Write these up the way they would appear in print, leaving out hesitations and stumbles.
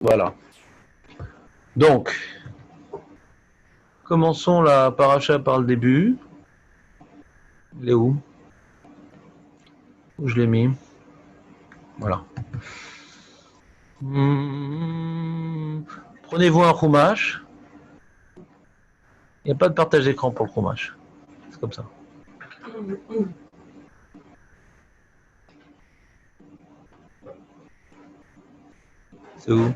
Voilà. Donc, commençons la paracha par le début. Il est où? Où je l'ai mis? Voilà. Prenez-vous un chumash. Il n'y a pas de partage d'écran pour le chumash. C'est comme ça. C'est où?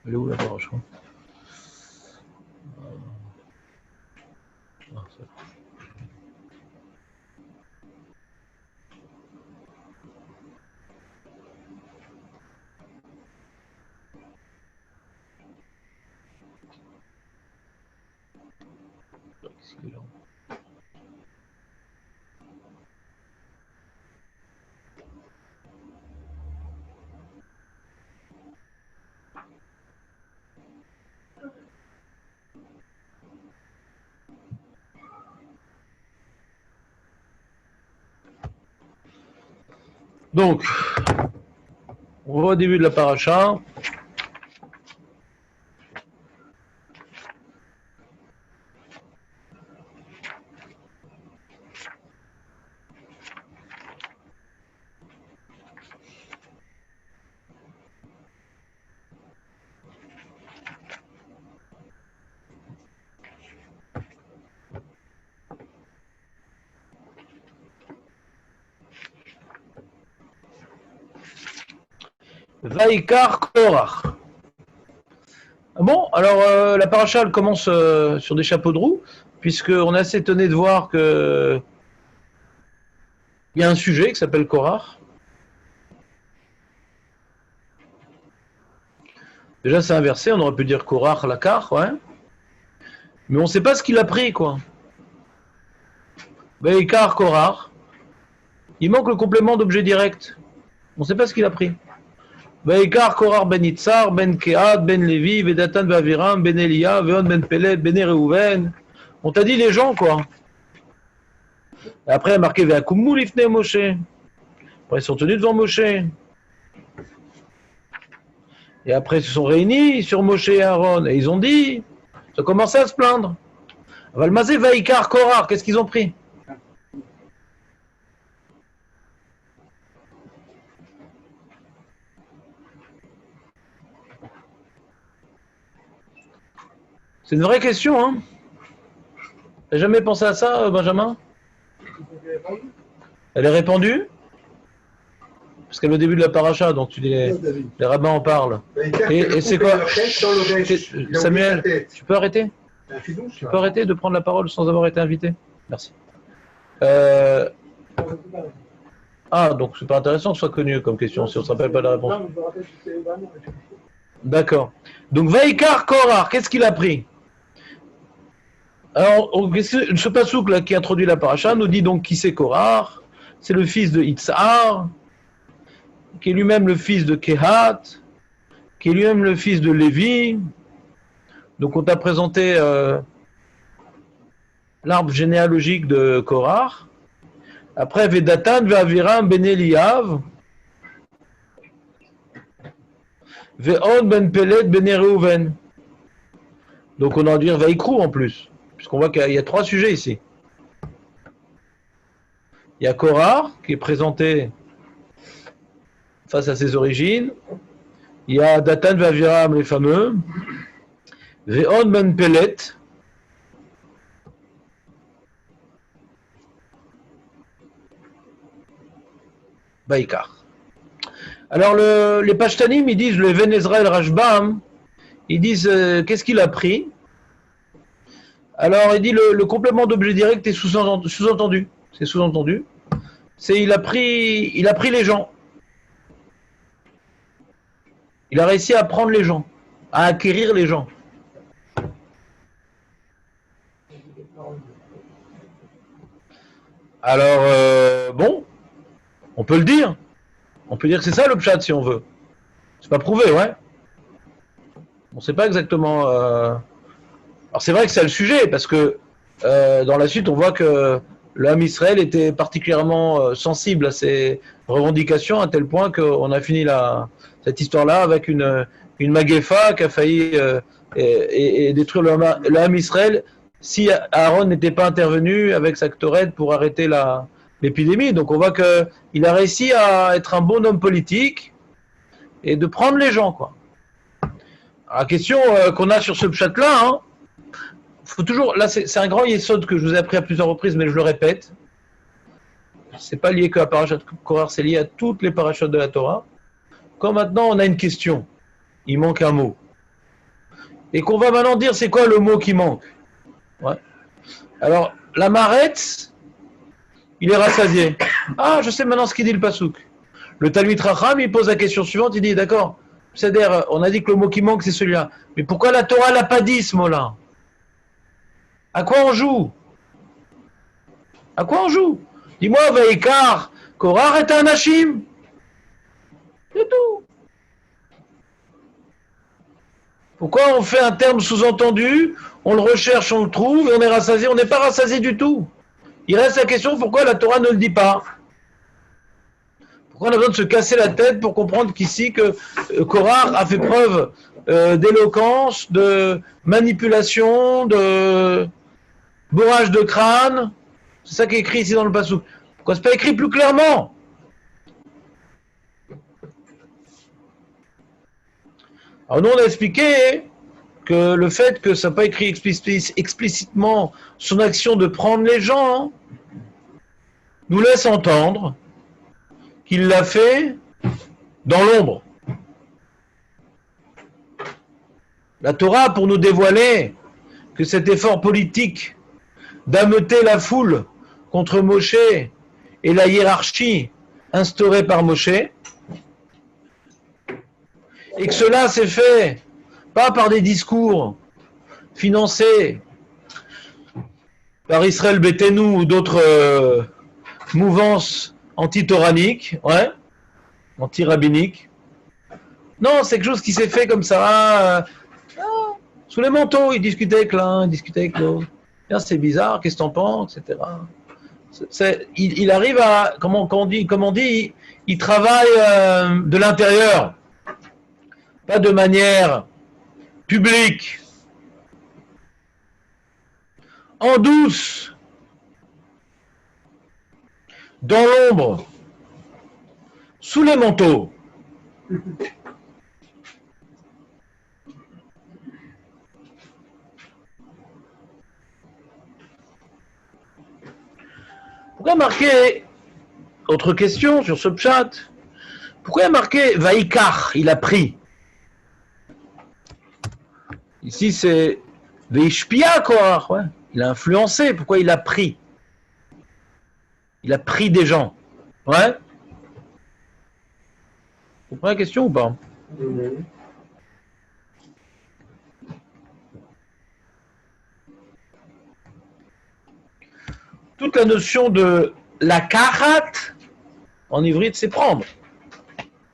Elle est où la paracha? Ah, c'est... Donc, on va au début de la paracha. Vaikar Korach. Bon, alors la paracha elle commence sur des chapeaux de roue, puisqu'on est assez étonné de voir que il y a un sujet qui s'appelle Korach. Déjà c'est inversé, on aurait pu dire Korach Lakar, ouais. Mais on ne sait pas ce qu'il a pris, quoi. Vaikar Korach. Il manque le complément d'objet direct. On ne sait pas ce qu'il a pris. Vaikar Korach ben Itzar, ben Kehat, ben Levi, Vedatan Vaviram, ben Elia, Veon ben Pelet, ben Reuven. On t'a dit les gens, quoi. Et après, il y a marqué Veakumu lifne Moshe. Après, ils sont tenus devant Moshe. Et après, ils se sont réunis sur Moshe et Aaron. Et ils ont dit, ils ont commencé à se plaindre. Valmazé Vaikar Korach, qu'est-ce qu'ils ont pris? C'est une vraie question, hein? T'as jamais pensé à ça, Benjamin? Elle est répandue? Parce qu'elle est au début de la paracha, donc les rabbins en parlent. Et c'est quoi? Samuel, tu peux arrêter? Tu peux arrêter de prendre la parole sans avoir été invité? Merci. Ah, donc c'est pas intéressant que ce soit connu comme question, si on ne se rappelle pas de la réponse. D'accord. Donc Vaikar Korach, qu'est-ce qu'il a pris? Alors, ce pasouk là qui introduit la paracha nous dit donc qui c'est Korach. C'est le fils de Itzhar, qui est lui-même le fils de Kehat, qui est lui-même le fils de Lévi. Donc on t'a présenté l'arbre généalogique de Korach. Après Vedatan, Veaviram, Ben Eliav, Ve'on, Ben Pelet, Ben Reuven. Donc on a dire Vaikrou en plus, puisqu'on voit qu'il y a trois sujets ici. Il y a Korach qui est présenté face à ses origines. Il y a Datan Veaviram, les fameux. Ve'on Ben Pelet. Baïkar. Alors les Pashtanim, ils disent, le Even Ezra el Rashbam, ils disent qu'est-ce qu'il a pris? Alors il dit le complément d'objet direct est sous-entendu. C'est sous-entendu. C'est il a pris les gens. Il a réussi à prendre les gens, à acquérir les gens. Alors bon, on peut le dire. On peut dire que c'est ça le pshat si on veut. C'est pas prouvé, ouais. On ne sait pas exactement. Alors c'est vrai que c'est le sujet parce que dans la suite on voit que l'homme Israël était particulièrement sensible à ces revendications à tel point qu'on a fini la cette histoire-là avec une Maguefa qui a failli et détruire le Ham Israël si Aaron n'était pas intervenu avec sa Ktoret pour arrêter l'épidémie. Donc on voit qu'il a réussi à être un bon homme politique et de prendre les gens, quoi. Alors, la question qu'on a sur ce pshat-là, hein, faut toujours, là c'est un grand yesod que je vous ai appris à plusieurs reprises, mais je le répète, c'est pas lié que à Parashat Korach, c'est lié à toutes les parachutes de la Torah. Quand maintenant on a une question, il manque un mot, et qu'on va maintenant dire c'est quoi le mot qui manque. Ouais. Alors, la marette, il est rassasié. Ah, je sais maintenant ce qu'il dit le pasouk. Le Talmid Racham, il pose la question suivante, il dit, d'accord, c'est-à-dire, on a dit que le mot qui manque, c'est celui-là. Mais pourquoi la Torah l'a pas dit, ce mot-là? À quoi on joue? À quoi on joue? Dis-moi, Vaikar, Korach est un Hashim. C'est tout. Pourquoi on fait un terme sous-entendu, on le recherche, on le trouve, et on est rassasié? On n'est pas rassasié du tout. Il reste la question, pourquoi la Torah ne le dit pas? Pourquoi on a besoin de se casser la tête pour comprendre qu'ici, que Korach a fait preuve d'éloquence, de manipulation, de bourrage de crâne? C'est ça qui est écrit ici dans le passouk. Pourquoi c'est pas écrit plus clairement? Alors nous on a expliqué que le fait que ça n'a pas écrit explicitement son action de prendre les gens nous laisse entendre qu'il l'a fait dans l'ombre. La Torah, pour nous dévoiler que cet effort politique d'ameuter la foule contre Moshe et la hiérarchie instaurée par Moshe, et que cela s'est fait pas par des discours financés par Israël Betenu ou d'autres mouvances anti-toraniques, ouais, anti-rabbiniques. Non, c'est quelque chose qui s'est fait comme ça, sous les manteaux. Il discutait avec l'un, il discutait avec l'autre. C'est bizarre, qu'est-ce que t'en penses, etc. Il arrive à, comment on dit, il travaille de l'intérieur, pas de manière publique, en douce, dans l'ombre, sous les manteaux. Pourquoi marquer, autre question sur ce pshat, pourquoi il a marqué Vaikar, il a pris? Ici c'est Veishpia Korach, ouais. Il a influencé, pourquoi il a pris? Il a pris des gens, ouais. Vous comprenez la question ou pas? Toute la notion de la karat, en ivrite, c'est prendre.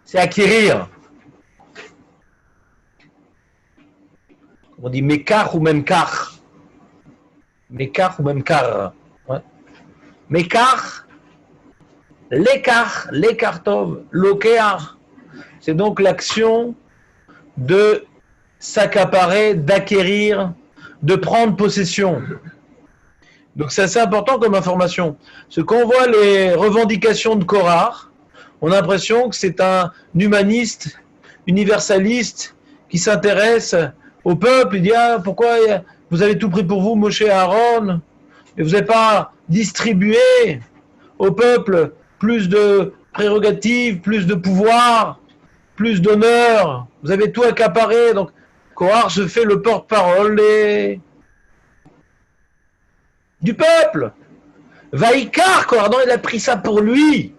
C'est acquérir. On dit mekar ou même kar. Mekar ou même kar. Ouais. Mekar, l'ékar tov, l'okear. C'est donc l'action de s'accaparer, d'acquérir, de prendre possession. Donc c'est assez important comme information. Parce que quand on voit les revendications de Korach, on a l'impression que c'est un humaniste, universaliste, qui s'intéresse au peuple. Il dit, ah, pourquoi vous avez tout pris pour vous, Moshe et Aaron, et vous n'avez pas distribué au peuple plus de prérogatives, plus de pouvoir, plus d'honneur. Vous avez tout accaparé. Donc Korach se fait le porte-parole du peuple. Vaikar, Korach, non, il a pris ça pour lui.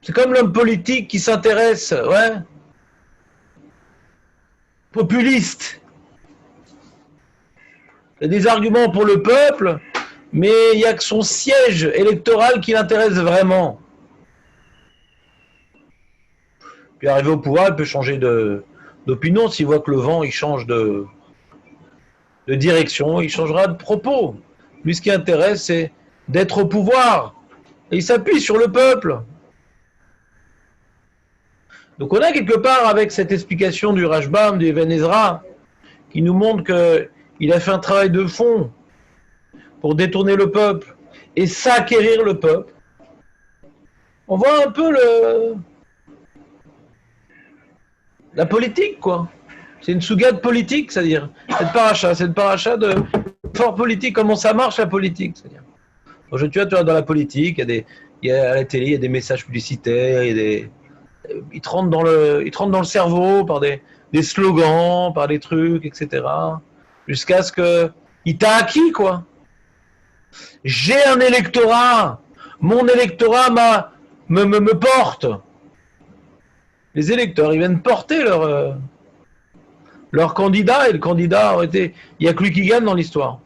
C'est comme l'homme politique qui s'intéresse, ouais, populiste. Il y a des arguments pour le peuple, mais il n'y a que son siège électoral qui l'intéresse vraiment. Puis arrivé au pouvoir, il peut changer d'opinion s'il voit que le vent il change de direction, il changera de propos. Lui, ce qui intéresse, c'est d'être au pouvoir. Et il s'appuie sur le peuple. Donc on a quelque part avec cette explication du Rashbam, du Even Ezra, qui nous montre qu'il a fait un travail de fond pour détourner le peuple et s'acquérir le peuple. On voit un peu la politique, quoi. C'est une sougade politique, c'est-à-dire c'est une paracha de fort politique, comment ça marche la politique, c'est-à-dire. Tu vois, dans la politique, il y a à la télé, il y a des messages publicitaires, ils te rentrent dans le cerveau par des slogans, par des trucs, etc. Jusqu'à ce que il t'a acquis, quoi. J'ai un électorat, mon électorat me porte. Les électeurs, ils viennent porter leur candidat, et le candidat aurait été, il n'y a que lui qui gagne dans l'histoire,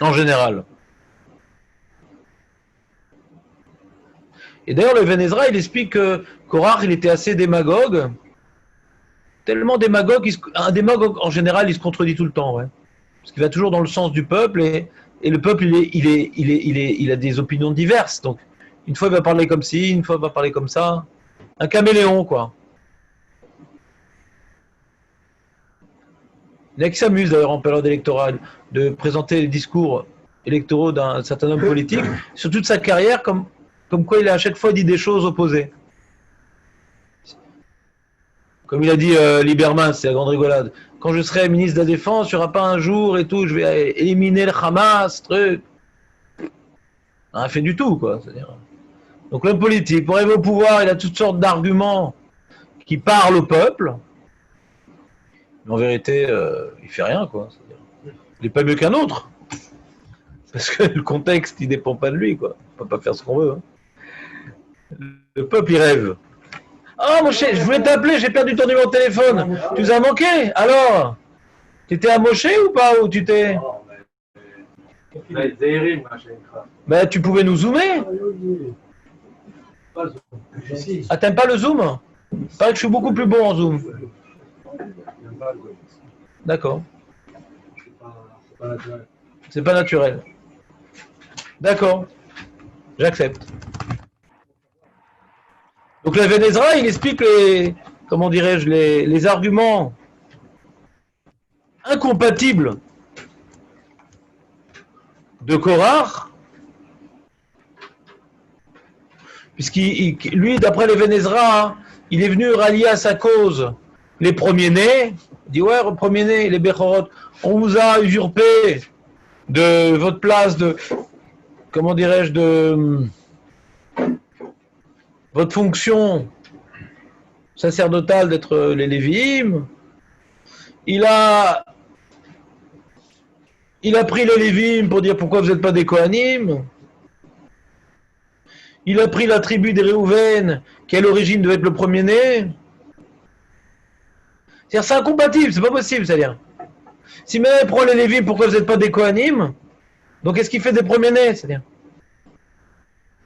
en général. Et d'ailleurs, le Even Ezra, il explique que Korach, il était assez démagogue, tellement démagogue, un démagogue en général, il se contredit tout le temps, ouais. Parce qu'il va toujours dans le sens du peuple, et le peuple, il a des opinions diverses. Donc, une fois il va parler comme ci, une fois il va parler comme ça. Un caméléon, quoi. Il y en a qui s'amusent d'ailleurs en période électorale de présenter les discours électoraux d'un certain homme politique sur toute sa carrière, comme quoi il a à chaque fois dit des choses opposées. Comme il a dit Lieberman, c'est la grande rigolade. Quand je serai ministre de la Défense, il n'y aura pas un jour et tout, je vais éliminer le Hamas, truc. On a fait du tout, quoi. C'est-à-dire. Donc l'homme politique, pour arriver au pouvoir, il a toutes sortes d'arguments qui parlent au peuple. Mais en vérité, il fait rien, quoi. C'est-à-dire, il n'est pas mieux qu'un autre. Parce que le contexte, il dépend pas de lui, quoi. On peut pas faire ce qu'on veut. Hein. Le peuple, il rêve. Oh, Moshe, je voulais t'appeler, j'ai perdu ton numéro de téléphone. Tu nous as manqué. Alors, tu étais à Moshe ou pas? Ou tu t'es... Ben, tu pouvais nous zoomer. Ah, t'aimes pas le zoom? Il paraît que je suis beaucoup plus bon en zoom. D'accord. C'est pas naturel. D'accord. J'accepte. Donc le Even Ezra, il explique comment dirais-je, les arguments incompatibles de Korach, lui, d'après le Even Ezra, il est venu rallier à sa cause les premiers-nés. Il dit, ouais, premiers-nés, les Bechorot, on vous a usurpé de votre place de, comment dirais-je, de votre fonction sacerdotale d'être les Lévi'im. Il a pris les Lévi'im pour dire pourquoi vous n'êtes pas des Kohanim. Il a pris la tribu des Réhouven, qui à l'origine devait être le premier-né. C'est-à-dire, c'est incompatible, c'est pas possible, c'est-à-dire. Si maintenant il prend les Lévi'im, pourquoi vous n'êtes pas des Kohanim? Donc qu'est-ce qu'il fait des premiers-nés, c'est-à-dire?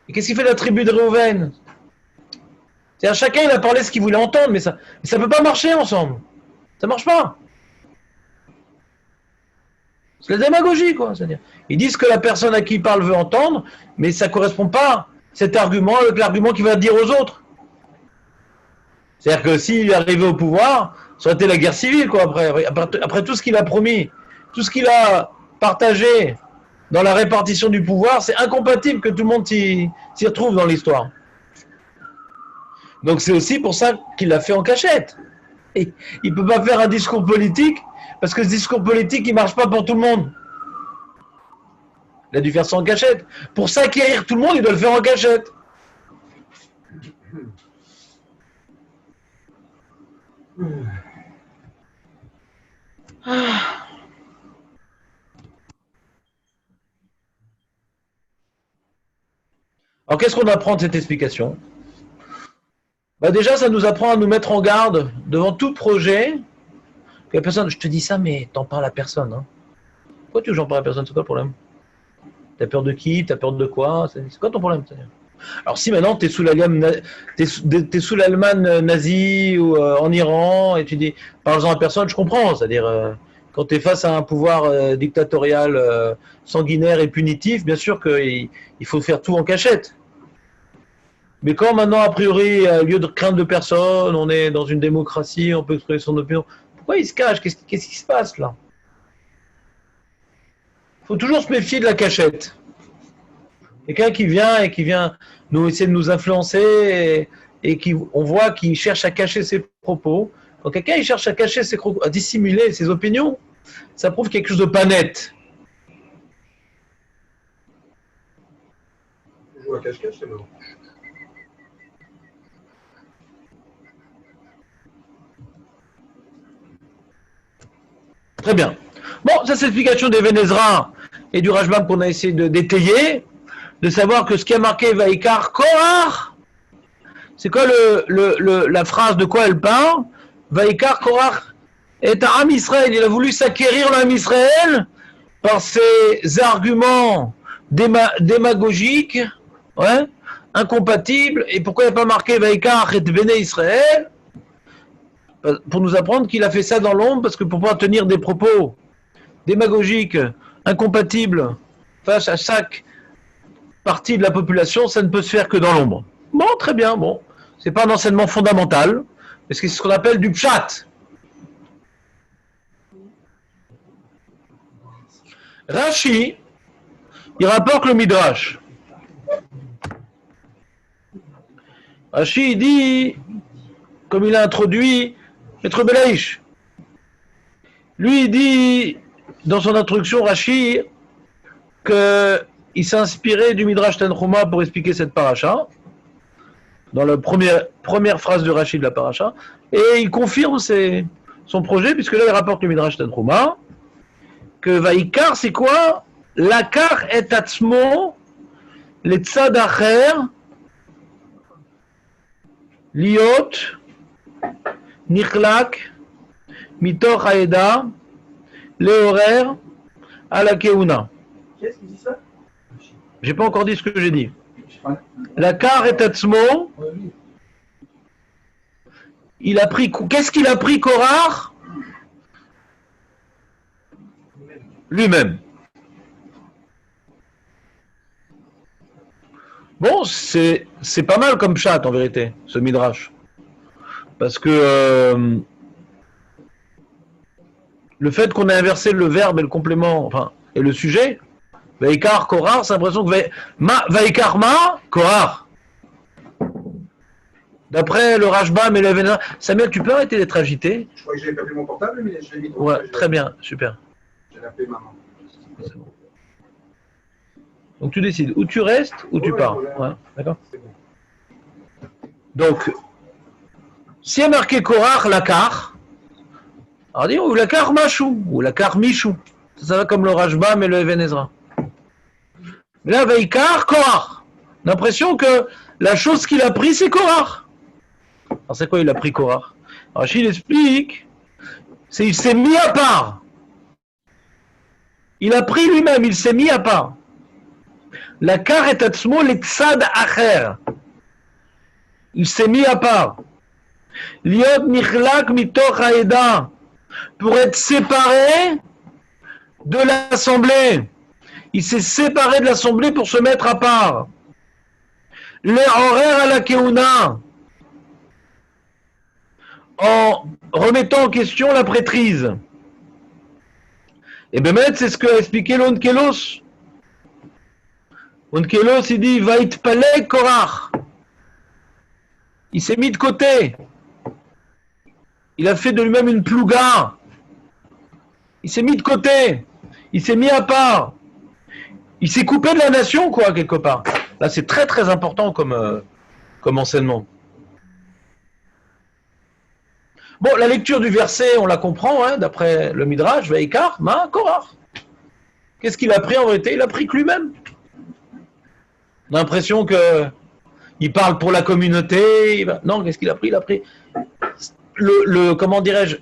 Et qu'est-ce qu'il fait de la tribu des Réhouven? C'est-à-dire, chacun il a parlé ce qu'il voulait entendre, mais ça peut pas marcher ensemble. Ça marche pas. C'est la démagogie, quoi. C'est-à-dire, ils disent que la personne à qui ils parlent veut entendre, mais ça correspond pas, cet argument, avec l'argument qu'il va dire aux autres. C'est-à-dire que s'il est arrivé au pouvoir, ça aurait été la guerre civile, quoi, après tout ce qu'il a promis, tout ce qu'il a partagé dans la répartition du pouvoir, c'est incompatible que tout le monde s'y retrouve dans l'histoire. Donc c'est aussi pour ça qu'il l'a fait en cachette. Et il ne peut pas faire un discours politique, parce que ce discours politique, il ne marche pas pour tout le monde. Il a dû faire ça en cachette. Pour s'acquérir tout le monde, il doit le faire en cachette. Alors qu'est-ce qu'on apprend de cette explication? Déjà, ça nous apprend à nous mettre en garde devant tout projet. Que la personne, je te dis ça, mais t'en parles à personne. Hein. Pourquoi tu veux que j'en parle à personne? C'est quoi le problème? T'as peur de qui? T'as peur de quoi? C'est quoi ton problème? Alors si maintenant t'es sous l'Allemagne nazie ou en Iran et tu dis parle-en à personne, je comprends. C'est-à-dire quand t'es face à un pouvoir dictatorial sanguinaire et punitif, bien sûr qu'il faut faire tout en cachette. Mais quand maintenant, a priori, au lieu de crainte de personne, on est dans une démocratie, on peut exprimer son opinion, pourquoi il se cache? Qu'est-ce qui se passe là? Il faut toujours se méfier de la cachette. Quelqu'un qui vient nous essayer de nous influencer et qui, on voit qu'il cherche à cacher ses propos. Quand quelqu'un il cherche à cacher ses propos, à dissimuler ses opinions, ça prouve quelque chose de pas net. Joue à cache-cache, c'est mort. Très bien. Bon, ça c'est l'explication des Vénézra et du Rajbam qu'on a essayé de détailler, de savoir que ce qui a marqué Vaikar Korach, c'est quoi la phrase de quoi elle parle? Vaikar Korach est un Am Israël, il a voulu s'acquérir l'Am Israël par ses arguments démagogiques, ouais, incompatibles. Et pourquoi il n'y a pas marqué Vaikar et Béné Israël? Pour nous apprendre qu'il a fait ça dans l'ombre, parce que pour pouvoir tenir des propos démagogiques, incompatibles, face à chaque partie de la population, ça ne peut se faire que dans l'ombre. Bon, très bien, bon. C'est pas un enseignement fondamental, mais c'est ce qu'on appelle du pshat. Rashi, il rapporte le Midrash. Rashi, il dit, comme il a introduit Maître Belaïch, lui, il dit, dans son introduction, Rashi, qu'il s'est inspiré du Midrash Tanchuma pour expliquer cette paracha, dans la première phrase de Rashi de la paracha, et il confirme son projet, puisque là, il rapporte le Midrash Tanchuma, que Vaikar, c'est quoi? Lakar et atzmo, le tzad acher, liot, nichlak, mitoch haeda, leorer, à la keuna. Qu'est-ce qui dit ça? J'ai pas encore dit ce que j'ai dit. Lakar et atzmo, il a pris, qu'est-ce qu'il a pris Korach? Lui-même. Bon, c'est pas mal comme chat en vérité, ce midrash. Parce que le fait qu'on ait inversé le verbe et le complément, enfin, et le sujet, Vaikar, Korach, c'est l'impression que Vaikar ma, Korach. D'après le Rashbam et le Vénézra. Samuel, tu peux arrêter d'être agité? Je crois que j'ai pas pris mon portable, mais je l'ai mis. Ouais, très bien, super. J'ai appelé maman. C'est bon. Donc tu décides, ou tu restes, ou tu pars. Ouais, d'accord. Donc, s'il y a marqué Korach, Lakar, alors dis ou Lakar Machou, ou Lakar Michou. Ça va comme le Rashbam et le Vénézra. Mais là, Vaikar, Korach. L'impression que la chose qu'il a pris, c'est Korach. Alors c'est quoi il a pris Korach? Alors Rachid explique, il s'est mis à part. Il a pris lui-même, il s'est mis à part. La kar et atzmo le tzad acher. Il s'est mis à part. Liot nichlak mitoch haeda. Pour être séparé de l'assemblée. Il s'est séparé de l'assemblée pour se mettre à part. Les horaires à la keuna. En remettant en question la prêtrise. Et Bémet, c'est ce qu'a expliqué l'Onkelos. Onkelos, il dit, va it palek Korach. Il s'est mis de côté. Il a fait de lui-même une plouga. Il s'est mis de côté. Il s'est mis à part. Il s'est coupé de la nation, quoi, quelque part. Là, c'est très, très important comme enseignement. Bon, la lecture du verset, on la comprend, hein, d'après le Midrash, Vaikar, ma, Korach. Qu'est-ce qu'il a pris en vérité? Il a pris que lui-même. On a l'impression qu'il parle pour la communauté. Non, qu'est-ce qu'il a pris? Il a pris comment dirais-je,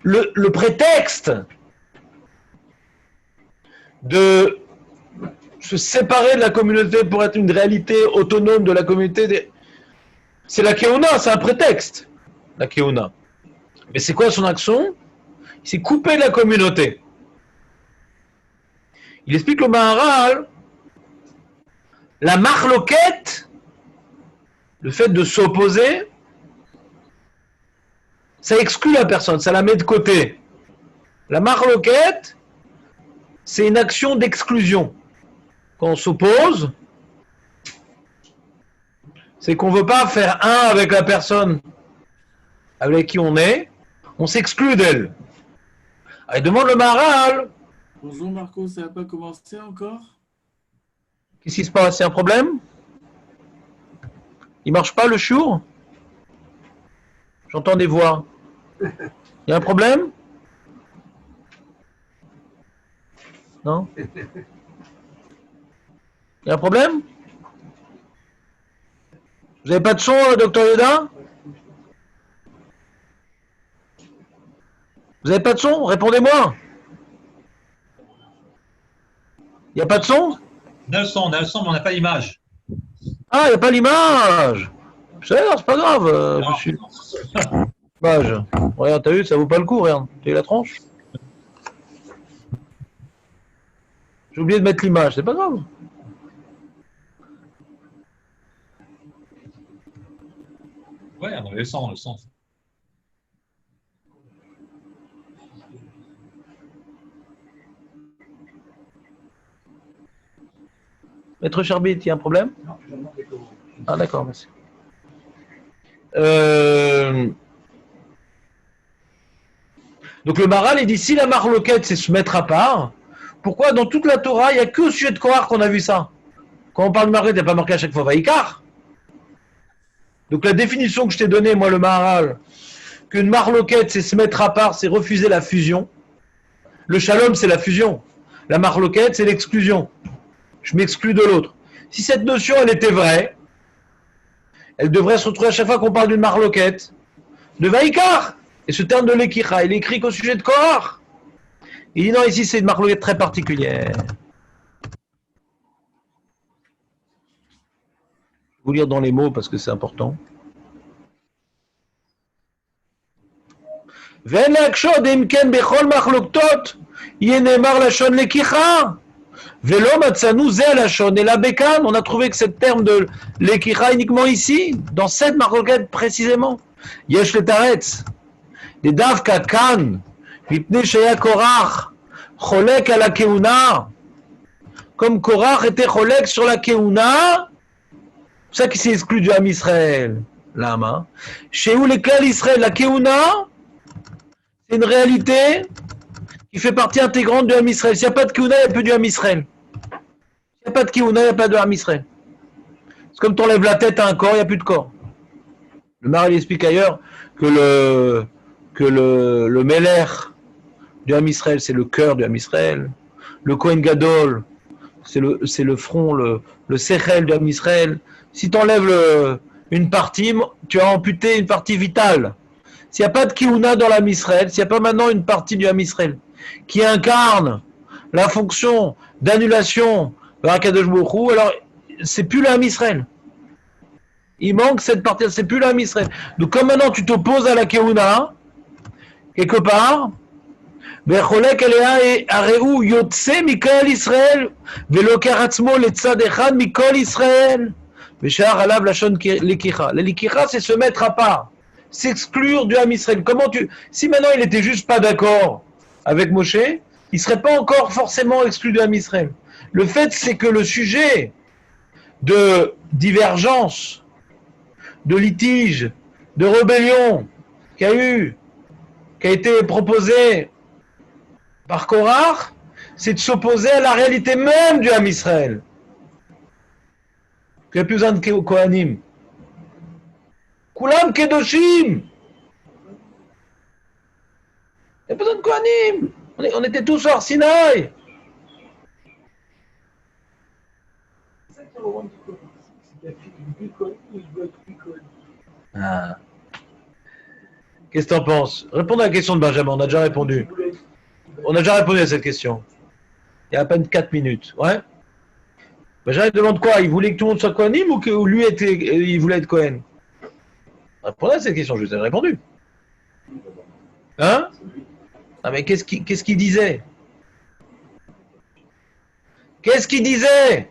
le prétexte de se séparer de la communauté pour être une réalité autonome de la communauté. C'est la Keuna, c'est un prétexte, la Keuna. Mais c'est quoi son action? Il s'est coupé de la communauté. Il explique le Maharal, la marloquette, Le fait de s'opposer, ça exclut la personne, ça la met de côté. La marloquette, c'est une action d'exclusion. Quand on s'oppose, c'est qu'on ne veut pas faire un avec la personne avec qui on s'exclut d'elle. Elle demande le Maharal. Bonjour Marco, ça n'a pas commencé encore? Qu'est-ce qui se passe? C'est un problème? Il marche pas le chiour? J'entends des voix. Il y a un problème? Non? Il y a un problème? Vous n'avez pas de son, docteur Yoda? Vous n'avez pas de son? Répondez-moi. Il n'y a pas de son? On a le son, mais on n'a pas l'image. Ah, il n'y a pas l'image. C'est pas grave, Non. monsieur. Image. Regarde, t'as vu, ça vaut pas le coup, regarde. T'as eu la tranche? J'ai oublié de mettre l'image, c'est pas grave. Ouais, on a le son, le son. Maître Charbit, il y a un problème? Non, je demande des commandes. Ah d'accord, merci. Donc le Maharal, il dit, si la marloquette, c'est se mettre à part, pourquoi dans toute la Torah, il n'y a que au sujet de Korach qu'on a vu ça? Quand on parle de marloquette, il n'y a pas marqué à chaque fois Vaïkar. Donc la définition que je t'ai donnée, moi le Maharal, qu'une marloquette, c'est se mettre à part, c'est refuser la fusion. Le shalom, c'est la fusion. La marloquette, c'est l'exclusion. Je m'exclus de l'autre. Si cette notion, elle était vraie, elle devrait se retrouver à chaque fois qu'on parle d'une marloquette, de Vaïkar. Et ce terme de l'Ekicha, il est écrit qu'au sujet de Korach. Il dit non, ici c'est une marloquette très particulière. Je vais vous lire dans les mots parce que c'est important. ואין להקשות אם כן בכל מחלוקתות יהיה נאמר לשון לקיחה ולא מצאנו זה הלשון אלא בכאן. On a trouvé que ce terme de לקיחה uniquement ici, dans cette מחלוקת précisément. יש לתרץ דווקא כאן מפני שהיה קורח חולק על הכהונה, comme Korach était חולק sur la כהונה, c'est ça qui s'est exclu du Ham Israël. Lama שהוא לכלל ישראל la כהונה, c'est une réalité qui fait partie intégrante du Ham Israël. S'il n'y a pas de Kehuna, il n'y a plus du Ham Israël. S'il n'y a pas de Kehuna, il n'y a pas de Ham Israël. C'est comme tu enlèves la tête à un corps, il n'y a plus de corps. Le Maharal explique ailleurs que le Meler du Ham Israël, c'est le cœur du Ham Israël. Le Kohen Gadol, c'est le front, le Sechel du Ham Israël. Si tu enlèves une partie, tu as amputé une partie vitale. S'il n'y a pas de Kehuna dans l'Am Israël, s'il n'y a pas maintenant une partie du Ham Israël qui incarne la fonction d'annulation de Akadosh Baruch Hu, alors c'est plus l'Am Israël. Il manque cette partie, c'est plus l'Am Israël. Donc comme maintenant tu t'opposes à la Kehuna, quelque part, וחולק עליה הרי הוא יוצא מכלל ישראל ולוקח עצמו לצד אחד מכל ישראל ושאר עליו לשון לקיחה. La לקיחה, c'est se mettre à part, s'exclure du Ham Israël. Si maintenant il était juste pas d'accord avec Moshe, il serait pas encore forcément exclu du Ham Israël. Le fait, c'est que le sujet de divergence, de litige, de rébellion qui a été proposé par Korach, c'est de s'opposer à la réalité même du Ham Israël. Il n'y a plus besoin de Kohanim. Kulam Kedoshim. Il n'y a pas besoin de Kohanim. On était tous hors Sinaï. C'est ça qui rend du Kohen. C'est qu'il y a du Kohen, il doit être du Kohen. Ah. Qu'est-ce que tu en penses? Réponds à la question de Benjamin, on a déjà répondu. On a déjà répondu à cette question. Il y a à peine 4 minutes. Ouais. Benjamin demande quoi? Il voulait que tout le monde soit Kohanim ou que lui il voulait être Kohen? Répondez à cette question, je vous ai répondu. Hein? Ah mais qu'est-ce qu'il disait? Qu'est-ce qu'il disait?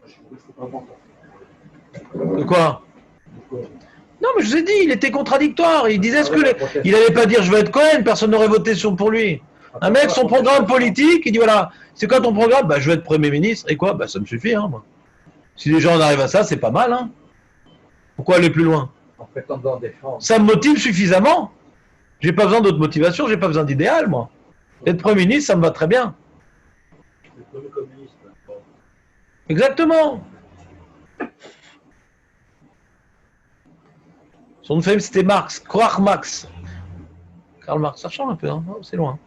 Je suis De quoi? Non, mais je vous ai dit, il était contradictoire. Il disait ce que il n'allait pas dire je veux être Cohen, personne n'aurait voté pour lui. Un mec, son programme politique, il dit voilà, c'est quoi ton programme? Bah, je veux être Premier ministre. Et quoi? Bah, ça me suffit, hein, moi. Si les gens en arrivent à ça, c'est pas mal, hein. Pourquoi aller plus loin? En prétendant défendre. Ça me motive suffisamment. J'ai pas besoin d'autre motivation, j'ai pas besoin d'idéal, moi. Être Premier ministre, ça me va très bien. Le premier communiste. Exactement. Son nom de famille, c'était Marx, Karl Marx. Karl Marx, ça change un peu, hein. Oh, c'est loin.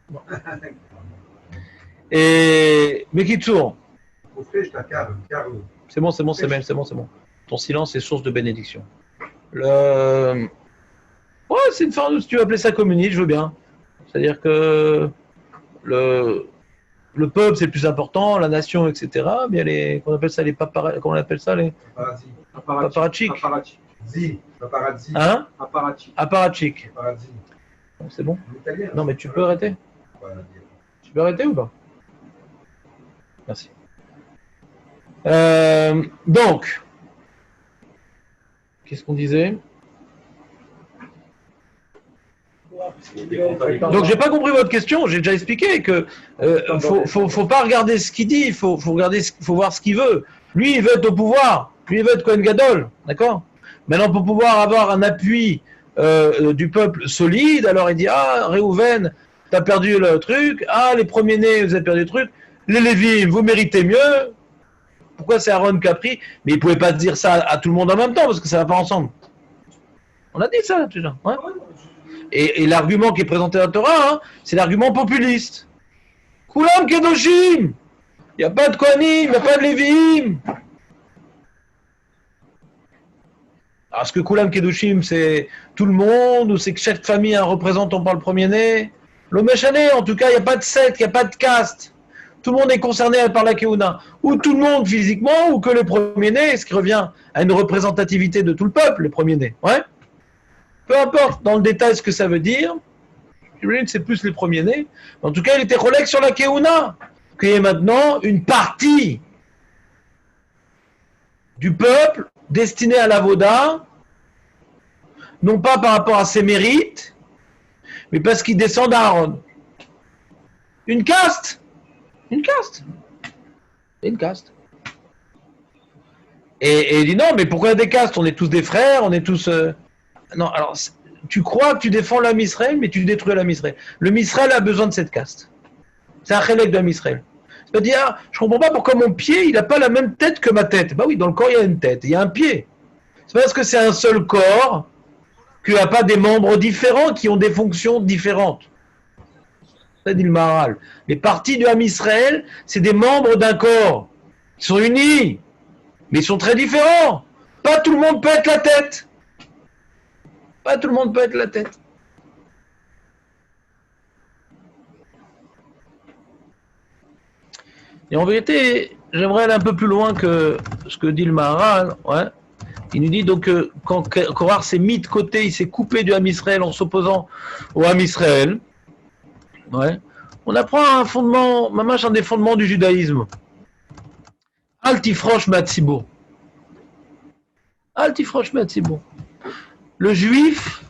Bon. Et Mekitsour, c'est bon, c'est bon, c'est bon, c'est bon, c'est bon. Ton silence est source de bénédiction. Ouais, c'est une forme, si tu veux appeler ça communiste, je veux bien. C'est-à-dire que le peuple, c'est le plus important, la nation, etc. Mais les, qu'on appelle ça les comment on appelle ça les paparazzi. Paparazzi. Hein? Apparatchik. Apparatchik. Paparazzi. C'est bon? L'italien. Non, mais tu peux arrêter? Tu peux arrêter ou pas? Merci. Donc, qu'est-ce qu'on disait? Donc, j'ai pas compris votre question. J'ai déjà expliqué que faut pas regarder ce qu'il dit. Faut voir ce qu'il veut. Lui, il veut être au pouvoir. Lui, il veut être Kohen Gadol, d'accord? Maintenant, pour pouvoir avoir un appui du peuple solide, alors il dit ah Réhouven, t'as perdu le truc. Ah les premiers-nés, vous avez perdu le truc. Les Lévim, vous méritez mieux. Pourquoi c'est Aaron qui a pris? Mais il pouvait pas dire ça à tout le monde en même temps parce que ça va pas ensemble. On a dit ça déjà. Ouais. Et l'argument qui est présenté à la Torah, hein, c'est l'argument populiste. Kulam Kedoshim, il n'y a pas de Kohanim, il n'y a pas de Lévim. Alors, est-ce que Kulam Kedoshim, c'est tout le monde, ou c'est que chaque famille a un représentant par le premier-né? L'Omeshane, en tout cas, il n'y a pas de secte, il n'y a pas de caste. Tout le monde est concerné par la Keuna. Ou tout le monde physiquement, ou que les premiers-nés, ce qui revient à une représentativité de tout le peuple, les premiers-nés. Ouais. Peu importe dans le détail ce que ça veut dire, c'est plus les premiers-nés. En tout cas, il était relègue sur la Keuna, qu'il y ait maintenant une partie du peuple destinée à l'avoda, non pas par rapport à ses mérites, mais parce qu'il descend d'Aaron. Une caste. Une caste. Une caste. Et il dit non, mais pourquoi des castes? On est tous des frères, on est tous... Non, alors, tu crois que tu défends l'âme Israël, mais tu détruis l'âme Israël. Le Misraël a besoin de cette caste. C'est un chélek de l'âme Israël. C'est-à-dire, ah, je comprends pas pourquoi mon pied, il n'a pas la même tête que ma tête. Bah oui, dans le corps, il y a une tête, il y a un pied. C'est parce que c'est un seul corps qu'il n'y a pas des membres différents qui ont des fonctions différentes. Ça dit le Maharal. Les parties du Ham Israël, c'est des membres d'un corps. Ils sont unis, mais ils sont très différents. Pas tout le monde peut être la tête. Pas tout le monde peut être la tête. Et en vérité, j'aimerais aller un peu plus loin que ce que dit le Maharal. Ouais. Il nous dit donc que quand Korach s'est mis de côté, il s'est coupé du Ham Israël en s'opposant au Ham Israël. Ouais. On apprend un fondement, mamash, un des fondements du judaïsme. Altifrosh Matsibo. Altifrosh Matsibo. Le juif,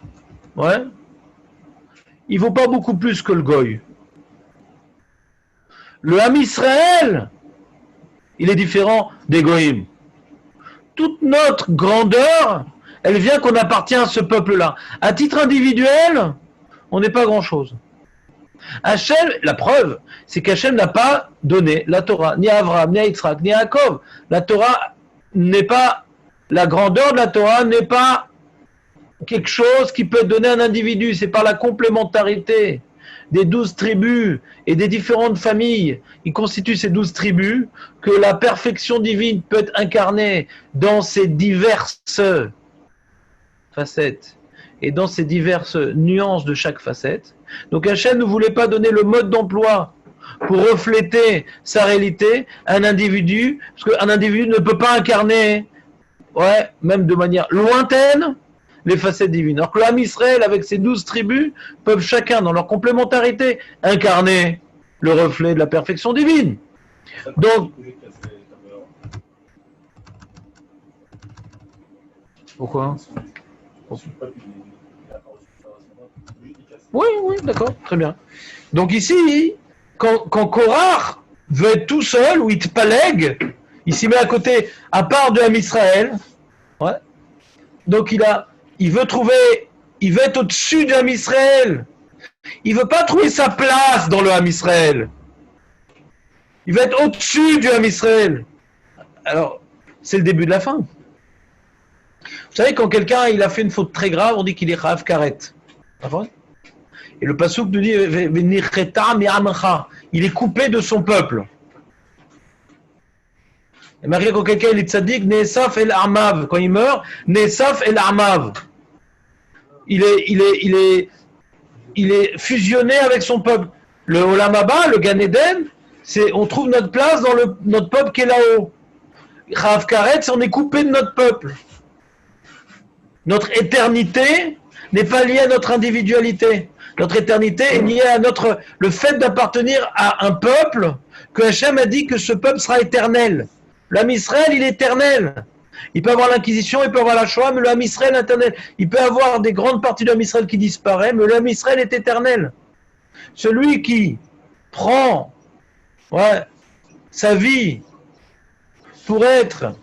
ouais, il vaut pas beaucoup plus que le goy. Le Ham Israël, il est différent des goyim. Toute notre grandeur, elle vient qu'on appartient à ce peuple-là. À titre individuel, on n'est pas grand-chose. Hachem, la preuve, c'est qu'Hachem n'a pas donné la Torah, ni à Abraham, ni à Yitzhak, ni à Yaakov. La Torah n'est pas, la grandeur de la Torah n'est pas quelque chose qui peut donner à un individu. C'est par la complémentarité des 12 tribus et des différentes familles qui constituent ces 12 tribus que la perfection divine peut être incarnée dans ces diverses facettes et dans ces diverses nuances de chaque facette. Donc Hachem ne voulait pas donner le mode d'emploi pour refléter sa réalité à un individu, parce qu'un individu ne peut pas incarner, ouais, même de manière lointaine, les facettes divines. Alors que l'âme Israël, avec ses 12 tribus, peuvent chacun, dans leur complémentarité, incarner le reflet de la perfection divine. Donc, Pourquoi? Oui, oui, d'accord, très bien. Donc ici, quand Korah veut être tout seul, ou il te palègue, il s'y met à côté, à part de Ham Israël, ouais. Donc il veut être au-dessus de Ham Israël. Il veut pas trouver sa place dans le Ham Israël. Il veut être au-dessus du Ham Israël. Alors, c'est le début de la fin. Vous savez, quand quelqu'un il a fait une faute très grave, on dit qu'il est Chayav Karet. Et le passouk nous dit il est coupé de son peuple. Et malgré quand quelqu'un est tzaddik, Nesaf el Amav, quand il meurt, Nesaf el Amav. Il est fusionné avec son peuple. Le Olam Haba, le Gan Eden, on trouve notre place dans notre peuple qui est là-haut. Chayav Karet, on est coupé de notre peuple. Notre éternité n'est pas liée à notre individualité. Notre éternité est liée à le fait d'appartenir à un peuple que Hachem a dit que ce peuple sera éternel. L'Am Israël, il est éternel. Il peut avoir l'Inquisition, il peut avoir la Shoah, mais l'Am Israël est éternel. Il peut avoir des grandes parties de l'Am Israël qui disparaissent, mais l'Am Israël est éternel. Celui qui prend sa vie pour être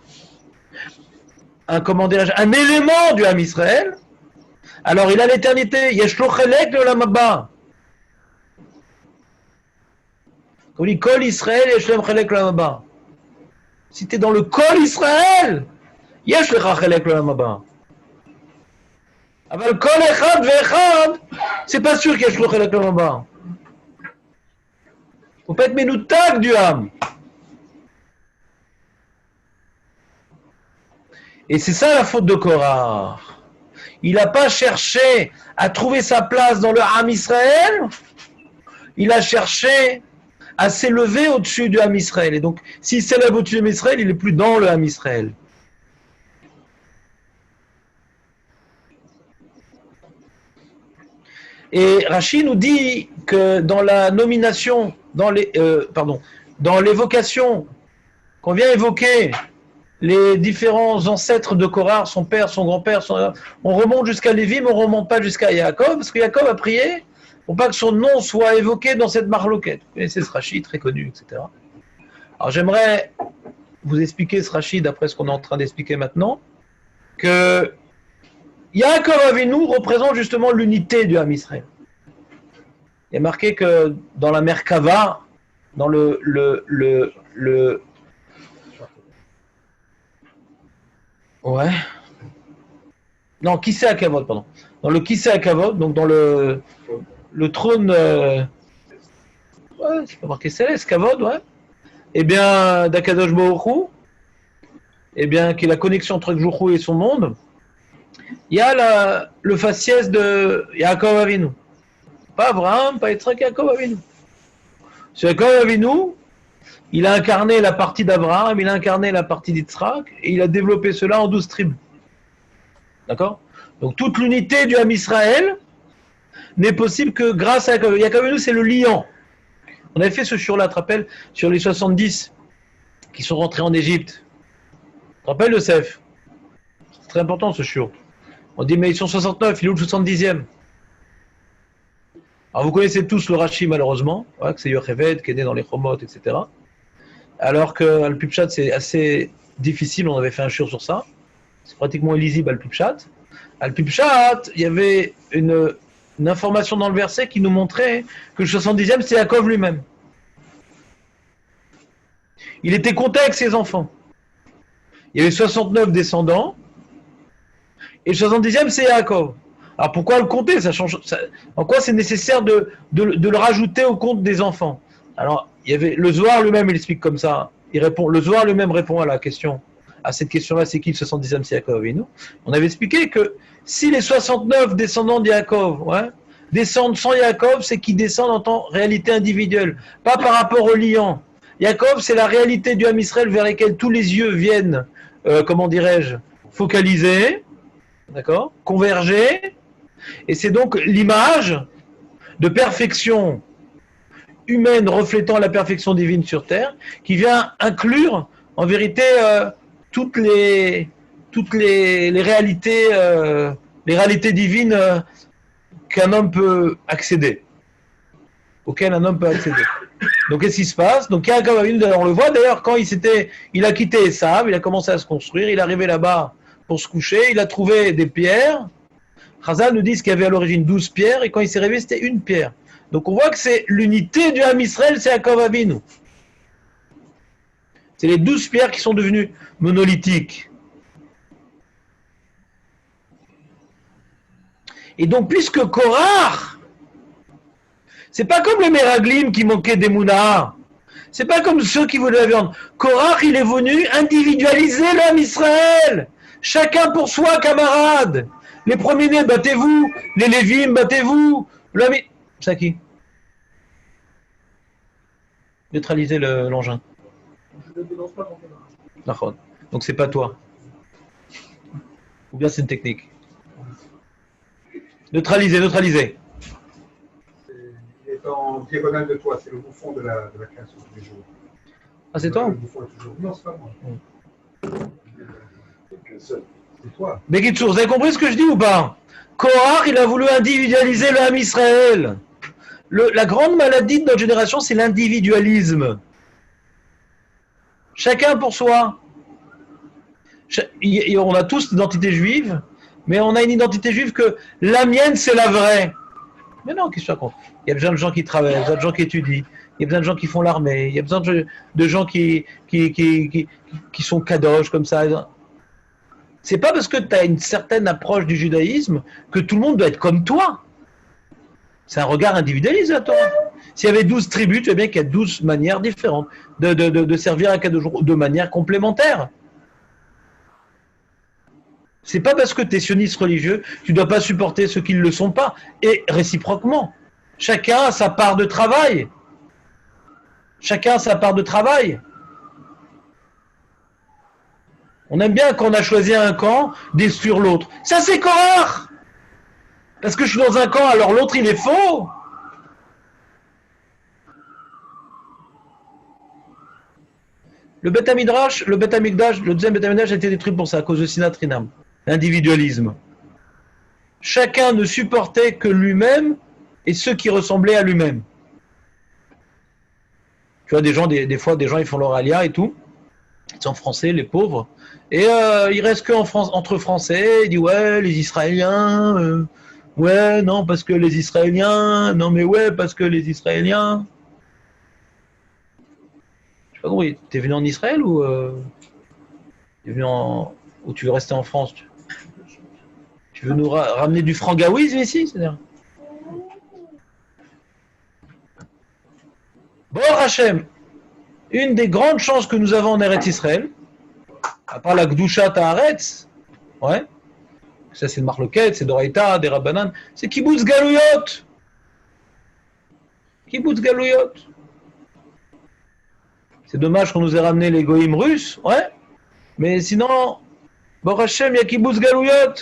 un élément du Ham Israël, alors il a l'éternité. Yeshlo chelek de l'Olam Haba. Comme dit Kol Israël, Yeshlem chelek l'Olam Haba. Si tu es dans le Kol Israël, Yeshlecha chelek l'Olam Haba. Mais le Kol Echad ve'Echad, c'est pas sûr qu'il y ait Yeshlo chelek l'Olam Haba. Faut pas être menoutak du Ham. Et c'est ça la faute de Korah. Il n'a pas cherché à trouver sa place dans le Ham Israël, il a cherché à s'élever au-dessus du Ham Israël. Et donc, s'il s'élève au-dessus du Ham Israël, il n'est plus dans le Ham Israël. Et Rashi nous dit que dans la nomination, dans l'évocation qu'on vient évoquer, les différents ancêtres de Korah, son père, son grand-père, on remonte jusqu'à Lévi, mais on ne remonte pas jusqu'à Yaakov, parce que Yaakov a prié pour pas que son nom soit évoqué dans cette marloquette. Vous connaissez ce Rashi, très connu, etc. Alors j'aimerais vous expliquer ce Rashi, d'après ce qu'on est en train d'expliquer maintenant, que Yaakov Avinu représente justement l'unité du Ham Israël. Il est marqué que dans la Merkava, dans non, Kisei HaKavod, pardon. Dans le Kisei HaKavod, donc dans le trône, c'est pas marqué céleste, Kavod, eh bien, d'Akadosh Baruch Hu, eh bien, qui est la connexion entre Baruch Hu et son monde, il y a le faciès de Yaakov Avinu. Pas Abraham, pas Yitzhak, Yaakov Avinu. Ce Yaakov Avinu, il a incarné la partie d'Abraham, il a incarné la partie d'Yitzhak, et il a développé cela en 12 tribus. D'accord? Donc toute l'unité du Ham Israël n'est possible que grâce à Yaakov. Yaakov Avinu, c'est le liant. On avait fait ce shiur-là, tu te rappelles, sur les 70 qui sont rentrés en Égypte. Tu te rappelles, Yosef? C'est très important ce shiur. On dit, mais ils sont 69, il est où le 70e? Alors vous connaissez tous le Rashi, malheureusement, que c'est Yocheved qui est né dans les Chomot, etc. Alors que Al-Pipchat, c'est assez difficile, on avait fait un shiur sur ça. C'est pratiquement illisible, Al-Pipchat. Al-Pipchat, il y avait une information dans le verset qui nous montrait que le 70e, c'est Yaakov lui-même. Il était compté avec ses enfants. Il y avait 69 descendants, et le 70e, c'est Yaakov. Alors pourquoi le compter? En quoi c'est nécessaire de le rajouter au compte des enfants? Alors, il y avait le Zohar lui-même, il explique comme ça. Le Zohar lui-même répond à cette question-là, c'est qui le 70e, c'est Yaakov Avinu. On avait expliqué que si les 69 descendants de Yaakov descendent sans Yaakov, c'est qu'ils descendent en réalité individuelle, pas par rapport au liant. Yaakov, c'est la réalité du Ham Israël vers laquelle tous les yeux viennent, focaliser, d'accord, converger, et c'est donc l'image de perfection humaine reflétant la perfection divine sur terre qui vient inclure en vérité toutes les toutes les réalités divines qu'un homme peut accéder, auxquelles un homme peut accéder. Donc qu'est-ce qui se passe? Donc il y a un Kavavinu, on le voit d'ailleurs quand il a quitté Esav, il a commencé à se construire, il est arrivé là-bas pour se coucher, il a trouvé des pierres. Chazal nous dit qu'il y avait à l'origine 12 pierres et quand il s'est réveillé c'était une pierre. Donc on voit que c'est l'unité du Ham Israël, c'est Yaakov Avinu. C'est les 12 pierres qui sont devenues monolithiques. Et donc puisque Korach, c'est pas comme les Meraglim qui manquaient des Mouna. C'est pas comme ceux qui voulaient la viande. Korach, il est venu individualiser l'homme Israël. Chacun pour soi, camarades. Les premiers-nés, battez-vous. Les Lévim, battez-vous. C'est qui? Neutraliser l'engin. Je ne dénonce pas mon camarade. D'accord. Donc c'est pas toi. Ou bien c'est une technique. Neutraliser. Il est en diagonale de toi, c'est le bouffon de la création tous les jours. Ah, c'est toi? Le bouffon est toujours. Non, c'est pas moi. C'est toi. Mais Gitsour, vous avez compris ce que je dis ou pas? Korach, il a voulu individualiser le Ham Israël. La grande maladie de notre génération, c'est l'individualisme. Chacun pour soi. On a tous l'identité juive, mais on a une identité juive que la mienne, c'est la vraie. Mais non, qu'est-ce que je raconte? Il y a besoin de gens qui travaillent, il y a besoin de gens qui étudient, il y a besoin de gens qui font l'armée, il y a besoin de gens qui sont kadosh comme ça. C'est pas parce que tu as une certaine approche du judaïsme que tout le monde doit être comme toi. C'est un regard individualiste, la Torah. S'il y avait 12 tribus, tu vois bien qu'il y a 12 manières différentes de servir à Kadosh de manière complémentaire. C'est pas parce que tu es sioniste religieux, tu ne dois pas supporter ceux qui ne le sont pas. Et réciproquement, chacun a sa part de travail. Chacun a sa part de travail. On aime bien quand on a choisi un camp, d'exclure l'autre. Ça, c'est Korach! Parce que je suis dans un camp, alors l'autre, il est faux. Le Beth Midrash, le deuxième Beth Midrash a été détruit pour ça, à cause de Sinat Rinam, l'individualisme. Chacun ne supportait que lui-même et ceux qui ressemblaient à lui-même. Tu vois, des fois, des gens, ils font leur alia et tout. Ils sont français, les pauvres. Et ils restent qu'entre Français. Ils disent, ouais, les Israéliens, ouais, non, parce que les Israéliens, non, mais ouais, parce que les Israéliens. Je sais pas compris, t'es venu en Israël ou ou tu veux rester en France? Tu veux nous ramener du frangaouisme ici, c'est-à-dire? Bon, Hachem, une des grandes chances que nous avons en Eretz Israël, à part la Gdusha Ta'aretz, ouais, ça c'est de Marloquet, c'est d'Oraïta, des Rabbanan, c'est Kibbutz Galouyot. Kibbutz Galouyot. C'est dommage qu'on nous ait ramené les goïms russes, ouais, mais sinon, bon Hachem, il y a Kibbutz Galouyot.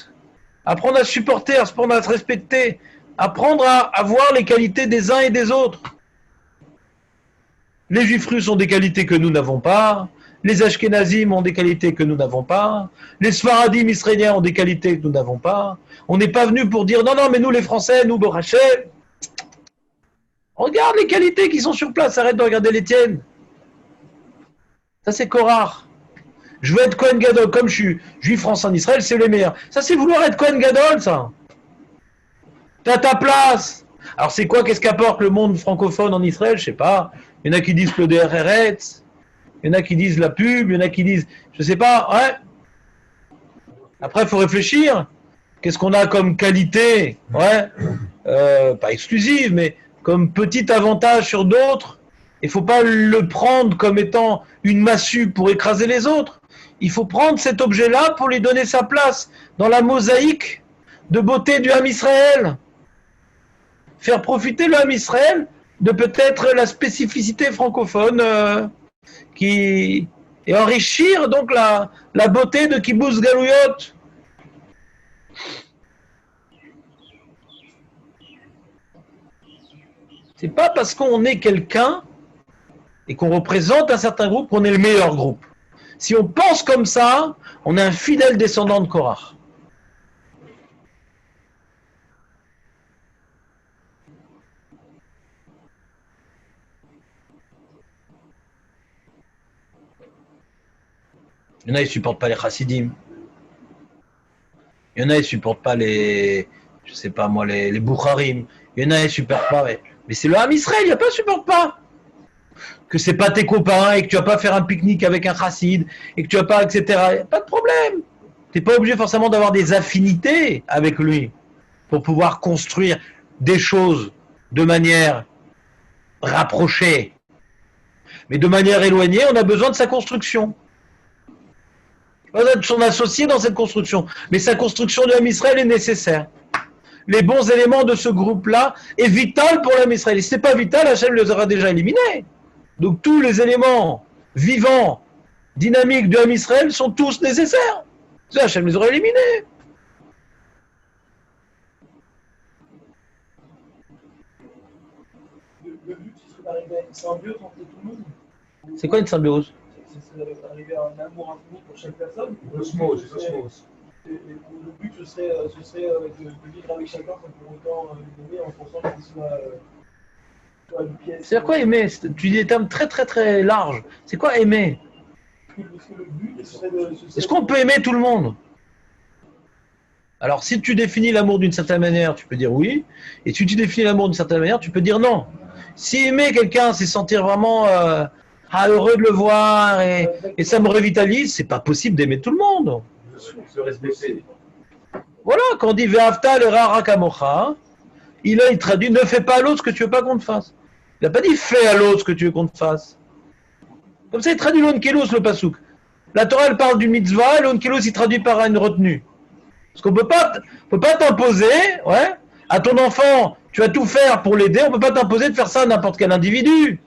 Apprendre à supporter, apprendre à se respecter, apprendre à voir les qualités des uns et des autres. Les Juifs russes ont des qualités que nous n'avons pas, les Ashkenazim ont des qualités que nous n'avons pas, les Sfaradim israéliens ont des qualités que nous n'avons pas. On n'est pas venu pour dire non, mais nous les Français, nous Borachem. Regarde les qualités qui sont sur place, arrête de regarder les tiennes. Ça c'est Korach. Je veux être Kohen Gadol, comme je suis juif français en Israël, c'est les meilleurs. Ça c'est vouloir être Kohen Gadol, ça. T'as ta place. Alors c'est quoi, qu'est-ce qu'apporte le monde francophone en Israël? Je sais pas. Il y en a qui disent que le DRRET, il y en a qui disent la pub, il y en a qui disent, je sais pas, ouais. Après, il faut réfléchir. Qu'est-ce qu'on a comme qualité? Ouais. Pas exclusive, mais comme petit avantage sur d'autres. Il ne faut pas le prendre comme étant une massue pour écraser les autres. Il faut prendre cet objet-là pour lui donner sa place dans la mosaïque de beauté du Ham Israël. Faire profiter le Ham Israël de peut-être la spécificité francophone et enrichir donc la beauté de Kibbutz Galouyot. C'est pas parce qu'on est quelqu'un et qu'on représente un certain groupe qu'on est le meilleur groupe. Si on pense comme ça, on est un fidèle descendant de Korach. Il y en a, ils ne supportent pas les chassidim. Il y en a, ils ne supportent pas les, je sais pas moi, les Boukharim. Il y en a, ils ne supportent pas. Mais c'est le Ham Israël, il n'y a pas, supporte pas. Que c'est pas tes copains et que tu vas pas faire un pique-nique avec un chassid et que tu vas pas, etc. Il n'y a pas de problème. Tu n'es pas obligé forcément d'avoir des affinités avec lui pour pouvoir construire des choses de manière rapprochée. Mais de manière éloignée, on a besoin de sa construction. On a son associé dans cette construction. Mais sa construction de l'homme Israël est nécessaire. Les bons éléments de ce groupe-là est vital pour l'homme Israël. Si ce n'est pas vital, Hachem les aura déjà éliminés. Donc tous les éléments vivants, dynamiques de l'homme Israël sont tous nécessaires. Ça, Hachem les aura éliminés. Le but, ce serait d'arriver à une symbiose entre tout le monde. C'est quoi une symbiose? Ce serait d'arriver à un amour infini pour chaque personne. L'osmose. Et le but, ce serait de vivre avec chacun sans pour autant l'aimer en pensant qu'il soit une pièce. C'est quoi aimer? Tu dis des termes très très très larges. C'est quoi aimer? Parce que le but, ce serait de... Est-ce qu'on peut aimer tout le monde? Alors, si tu définis l'amour d'une certaine manière, tu peux dire oui. Et si tu définis l'amour d'une certaine manière, tu peux dire non. Si aimer quelqu'un, c'est sentir vraiment heureux de le voir et ça me revitalise, c'est pas possible d'aimer tout le monde. Se respecter. Voilà, quand on dit Ve'afta l'erara kamocha, il traduit ne fais pas à l'autre ce que tu veux pas qu'on te fasse. Il n'a pas dit fais à l'autre ce que tu veux qu'on te fasse. Comme ça, il traduit l'onkelos, le pasouk. La Torah, elle parle d'une mitzvah, et l'onkelos, il traduit par une retenue. Parce qu'on peut pas t'imposer, ouais, à ton enfant, tu vas tout faire pour l'aider, on peut pas t'imposer de faire ça à n'importe quel individu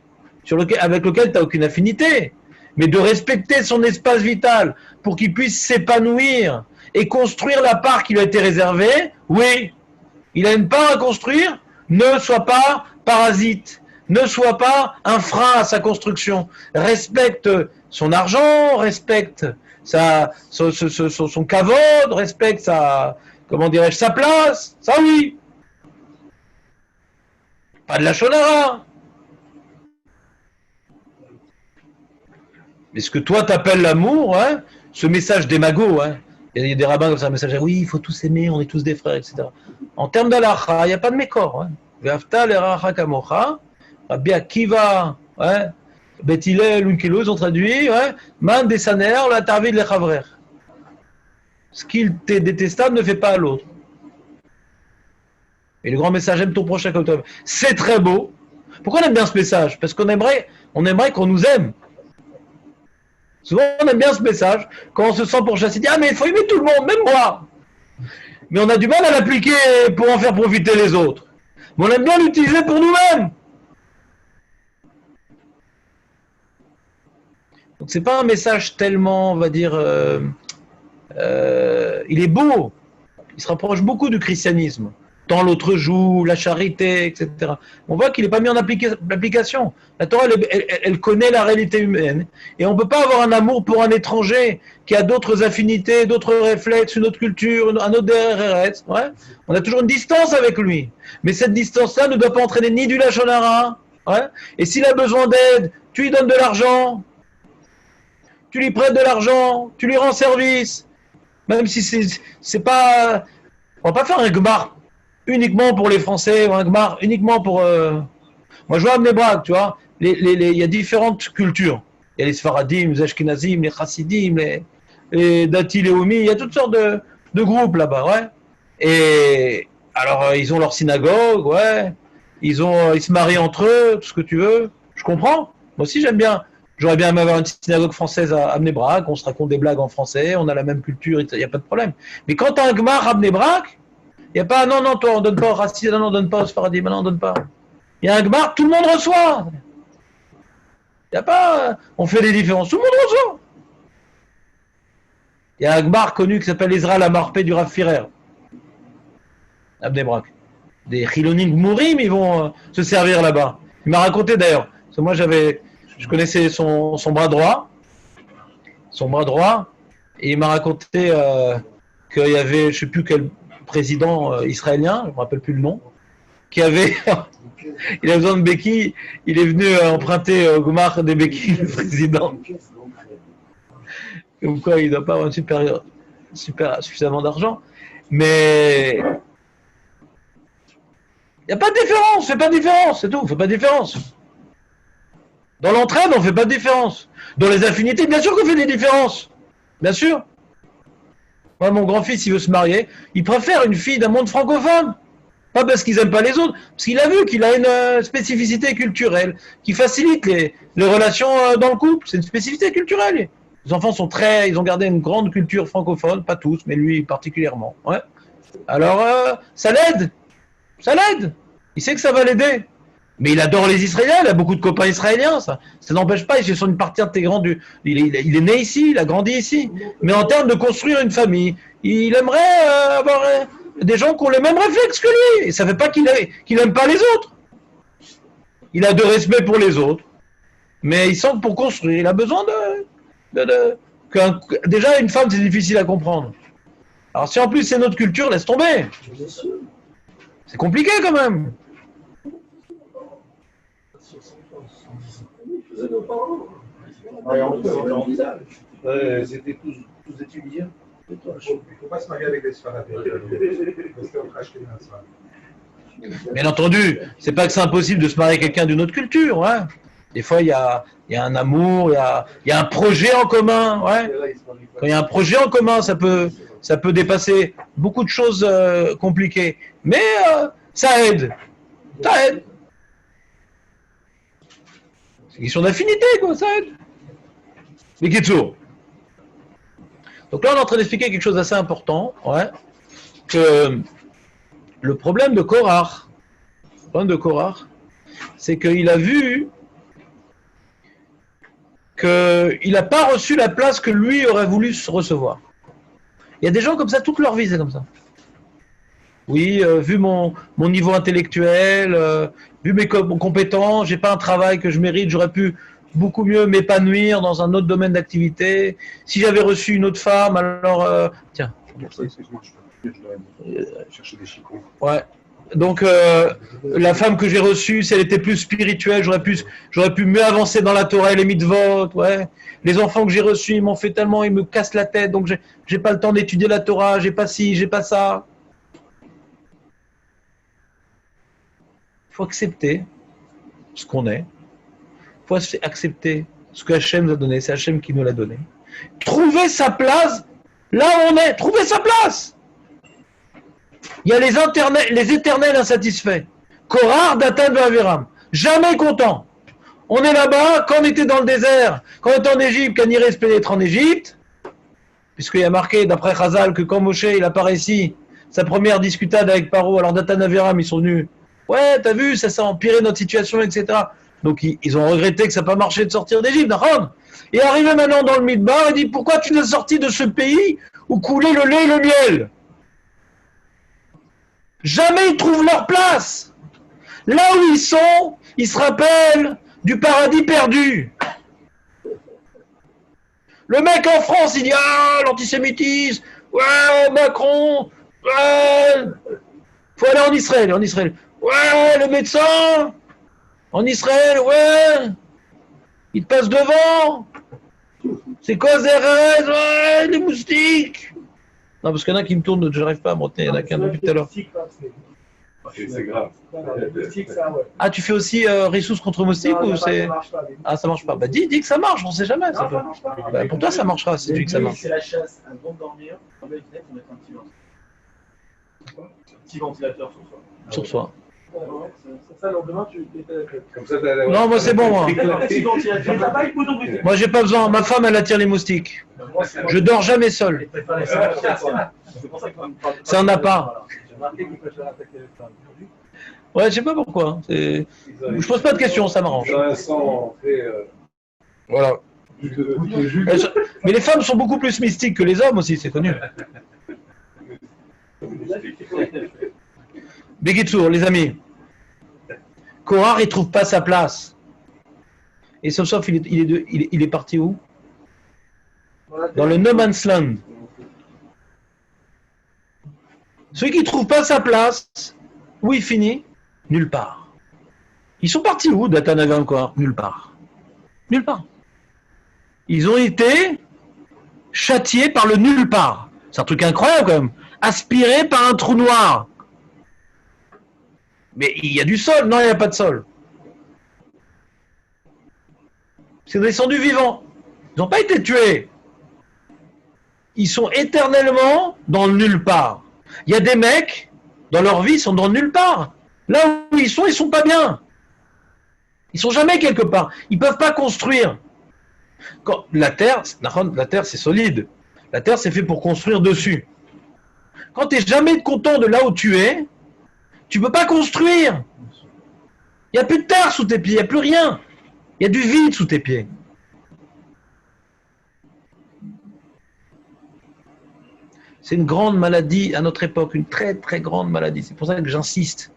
avec lequel tu n'as aucune affinité. Mais de respecter son espace vital pour qu'il puisse s'épanouir et construire la part qui lui a été réservée, oui. Il a une part à construire, ne sois pas parasite, ne sois pas un frein à sa construction. Respecte son argent, respecte son kavod, respecte sa place, ça oui. Pas de la shonara. Mais ce que toi t'appelles l'amour, hein, ce message d'émago, hein, il y a des rabbins comme ça, un message, oui, il faut tous aimer, on est tous des frères, etc. En termes d'alacha, il n'y a pas de mécor. Ve'afta l'eracha kamocha, Rabbi Akiva, Bet Hillel, Unkelos, ils ont traduit, man desaner, la tarvid lechavrer. Ce qu'il t'est détestable ne fait pas à l'autre. Et le grand message, aime ton prochain comme toi. C'est très beau. Pourquoi on aime bien ce message? Parce qu'on aimerait qu'on nous aime. Souvent, on aime bien ce message quand on se sent pourchassé. Ah, mais il faut aimer tout le monde, même moi. Mais on a du mal à l'appliquer pour en faire profiter les autres. Mais on aime bien l'utiliser pour nous-mêmes. Donc, c'est pas un message tellement, on va dire, il est beau. Il se rapproche beaucoup du christianisme. Tant l'autre joue, la charité, etc. On voit qu'il n'est pas mis en application. La Torah, elle connaît la réalité humaine. Et on ne peut pas avoir un amour pour un étranger qui a d'autres affinités, d'autres réflexes, une autre culture, un autre DRRS. Ouais. On a toujours une distance avec lui. Mais cette distance-là ne doit pas entraîner ni du lachon hara. Ouais. Et s'il a besoin d'aide, tu lui donnes de l'argent. Tu lui prêtes de l'argent. Tu lui rends service. Même si c'est pas... On ne va pas faire un gmar uniquement pour les Français, ou un gmar uniquement pour... Moi, je vois à Bnei Brak, tu vois, il y a différentes cultures. Il y a les Sfaradim, les Ashkenazim, les Chassidim, les Dati, les Omi, il y a toutes sortes de groupes là-bas, ouais. Et alors, ils ont leur synagogue, ouais. Ils se marient entre eux, tout ce que tu veux. Je comprends. Moi aussi, j'aime bien. J'aurais bien aimé avoir une synagogue française à Bnei Brak, on se raconte des blagues en français, on a la même culture, il n'y a pas de problème. Mais quand tu as un gmar à Bnei Brak, il n'y a pas, non, toi, on ne donne pas au Rassid, non, on ne donne pas au Sfaradim, non, on ne donne pas. Il y a un gmar, tout le monde reçoit. Il n'y a pas, on fait des différences, tout le monde reçoit. Il y a un gmar connu qui s'appelle Ezra Lamarpé du Rav Firer, à Bnei Brak. Des chilonim mourim, ils vont se servir là-bas. Il m'a raconté d'ailleurs, parce que moi je connaissais son bras droit, son bras droit, et il m'a raconté qu'il y avait, je ne sais plus quel président israélien, je ne me rappelle plus le nom, qui avait, il a besoin de béquilles, il est venu emprunter au Gmar des béquilles du président. Comme quoi, il ne doit pas avoir suffisamment d'argent. Mais il n'y a pas de différence, fais pas de différence, c'est tout, fais pas de différence. Dans l'entraide, on ne fait pas de différence. Dans les affinités, bien sûr qu'on fait des différences. Bien sûr. Moi, mon grand-fils, il veut se marier, il préfère une fille d'un monde francophone. Pas parce qu'ils n'aiment pas les autres, parce qu'il a vu qu'il a une spécificité culturelle qui facilite les relations dans le couple. C'est une spécificité culturelle. Les enfants sont ils ont gardé une grande culture francophone, pas tous, mais lui particulièrement. Ouais. Alors, ça l'aide. Ça l'aide. Il sait que ça va l'aider. Mais il adore les Israéliens, il a beaucoup de copains israéliens, ça n'empêche pas, ils sont une partie intégrante il est né ici, il a grandi ici. Mais en termes de construire une famille, il aimerait avoir des gens qui ont les mêmes réflexes que lui. Et ça ne fait pas qu'il n'aime pas les autres. Il a de respect pour les autres. Mais il sent que pour construire, il a besoin déjà, une femme, c'est difficile à comprendre. Alors si en plus c'est notre culture, laisse tomber. C'est compliqué quand même. C'était tous étudiants. Il ne faut pas se marier avec des Sfaradais. Bien entendu, c'est pas que c'est impossible de se marier avec quelqu'un d'une autre culture. Ouais. Des fois, il y a un amour, il y a un projet en commun. Ouais. Quand il y a un projet en commun, ça peut dépasser beaucoup de choses compliquées. Mais ça aide. Ça aide. C'est une question d'affinité, quoi, ça aide. Mais Kitsour. Donc là, on est en train d'expliquer quelque chose d'assez important, ouais, que le problème de Korach, c'est qu'il a vu qu'il n'a pas reçu la place que lui aurait voulu recevoir. Il y a des gens comme ça, toute leur vie, c'est comme ça. Oui, vu mon niveau intellectuel, vu mes compétences, j'ai pas un travail que je mérite, j'aurais pu beaucoup mieux m'épanouir dans un autre domaine d'activité. Si j'avais reçu une autre femme, alors... tiens. Excuse-moi, je dois chercher des chicots. Ouais. Donc, la femme que j'ai reçue, si elle était plus spirituelle, j'aurais pu mieux avancer dans la Torah et les mitzvot. Ouais. Les enfants que j'ai reçus, ils m'ont fait tellement, ils me cassent la tête, donc j'ai pas le temps d'étudier la Torah, j'ai pas ci, j'ai pas ça. Il faut accepter ce qu'on est. Il faut accepter ce que Hachem nous a donné. C'est Hachem qui nous l'a donné. Trouver sa place là où on est. Trouver sa place. Il y a les éternels insatisfaits. Korach, Datan, Aviram. Jamais content. On est là-bas, quand on était dans le désert, quand on était en Égypte, qu'Aniré se pénètre en Égypte, puisqu'il y a marqué, d'après Chazal, que quand Moshe il apparaît ici, sa première discutade avec Paro, alors Datan, Aviram, ils sont venus. Ouais, t'as vu, ça a empiré notre situation, etc. Donc ils ont regretté que ça n'a pas marché de sortir d'Égypte. Et arrivé maintenant dans le Midbar, il dit, pourquoi tu nous as sortis de ce pays où coulait le lait et le miel? Jamais ils trouvent leur place. Là où ils sont, ils se rappellent du paradis perdu. Le mec en France, il dit, ah, l'antisémitisme, ouais, Macron, ouais, faut aller en Israël, ouais, le médecin, en Israël, ouais, il te passe devant. C'est quoi Zérez? Ouais, les moustiques. Non, parce qu'il y en a qui me tournent, je n'arrive pas à me retenir, il y en a qui en depuis tout à l'heure. C'est grave. Ah, tu fais aussi Rissous contre moustique ou c'est... Ah, ça marche pas. Bah dis que ça marche, on sait jamais. Ça peut... Bah, pour toi, ça marchera si tu dis que ça marche. C'est la chasse, avant de dormir, on met un petit ventilateur. Un petit ventilateur sur soi. Sur soi. C'est ça, le lendemain, tu étais... Comme ça, Non, moi c'est bon, moi. Moi j'ai pas besoin, ma femme elle attire les moustiques. Je dors jamais seul. Ça en a pas. Ouais, je sais pas pourquoi. Je pose pas de questions, ça m'arrange. Voilà. Mais les femmes sont beaucoup plus mystiques que les hommes aussi, c'est connu. Begitsour, les amis. Korach, il trouve pas sa place. Et sauf il est parti où? dans le no man's land. Celui qui ne trouve pas sa place, où il finit? Nulle part. Ils sont partis où, Datan et Aviram? Nulle part. Nulle part. Ils ont été châtiés par le nulle part. C'est un truc incroyable quand même. Aspirés par un trou noir. Mais il y a du sol. Non, il n'y a pas de sol. C'est descendu vivant. Ils n'ont pas été tués. Ils sont éternellement dans le nulle part. Il y a des mecs, dans leur vie, ils sont dans le nulle part. Là où ils sont pas bien. Ils sont jamais quelque part. Ils peuvent pas construire. Quand, la terre, c'est solide. La terre, c'est fait pour construire dessus. Quand tu n'es jamais content de là où tu es, tu peux pas construire. Il n'y a plus de terre sous tes pieds, il n'y a plus rien. Il y a du vide sous tes pieds. C'est une grande maladie à notre époque, une très très grande maladie. C'est pour ça que j'insiste.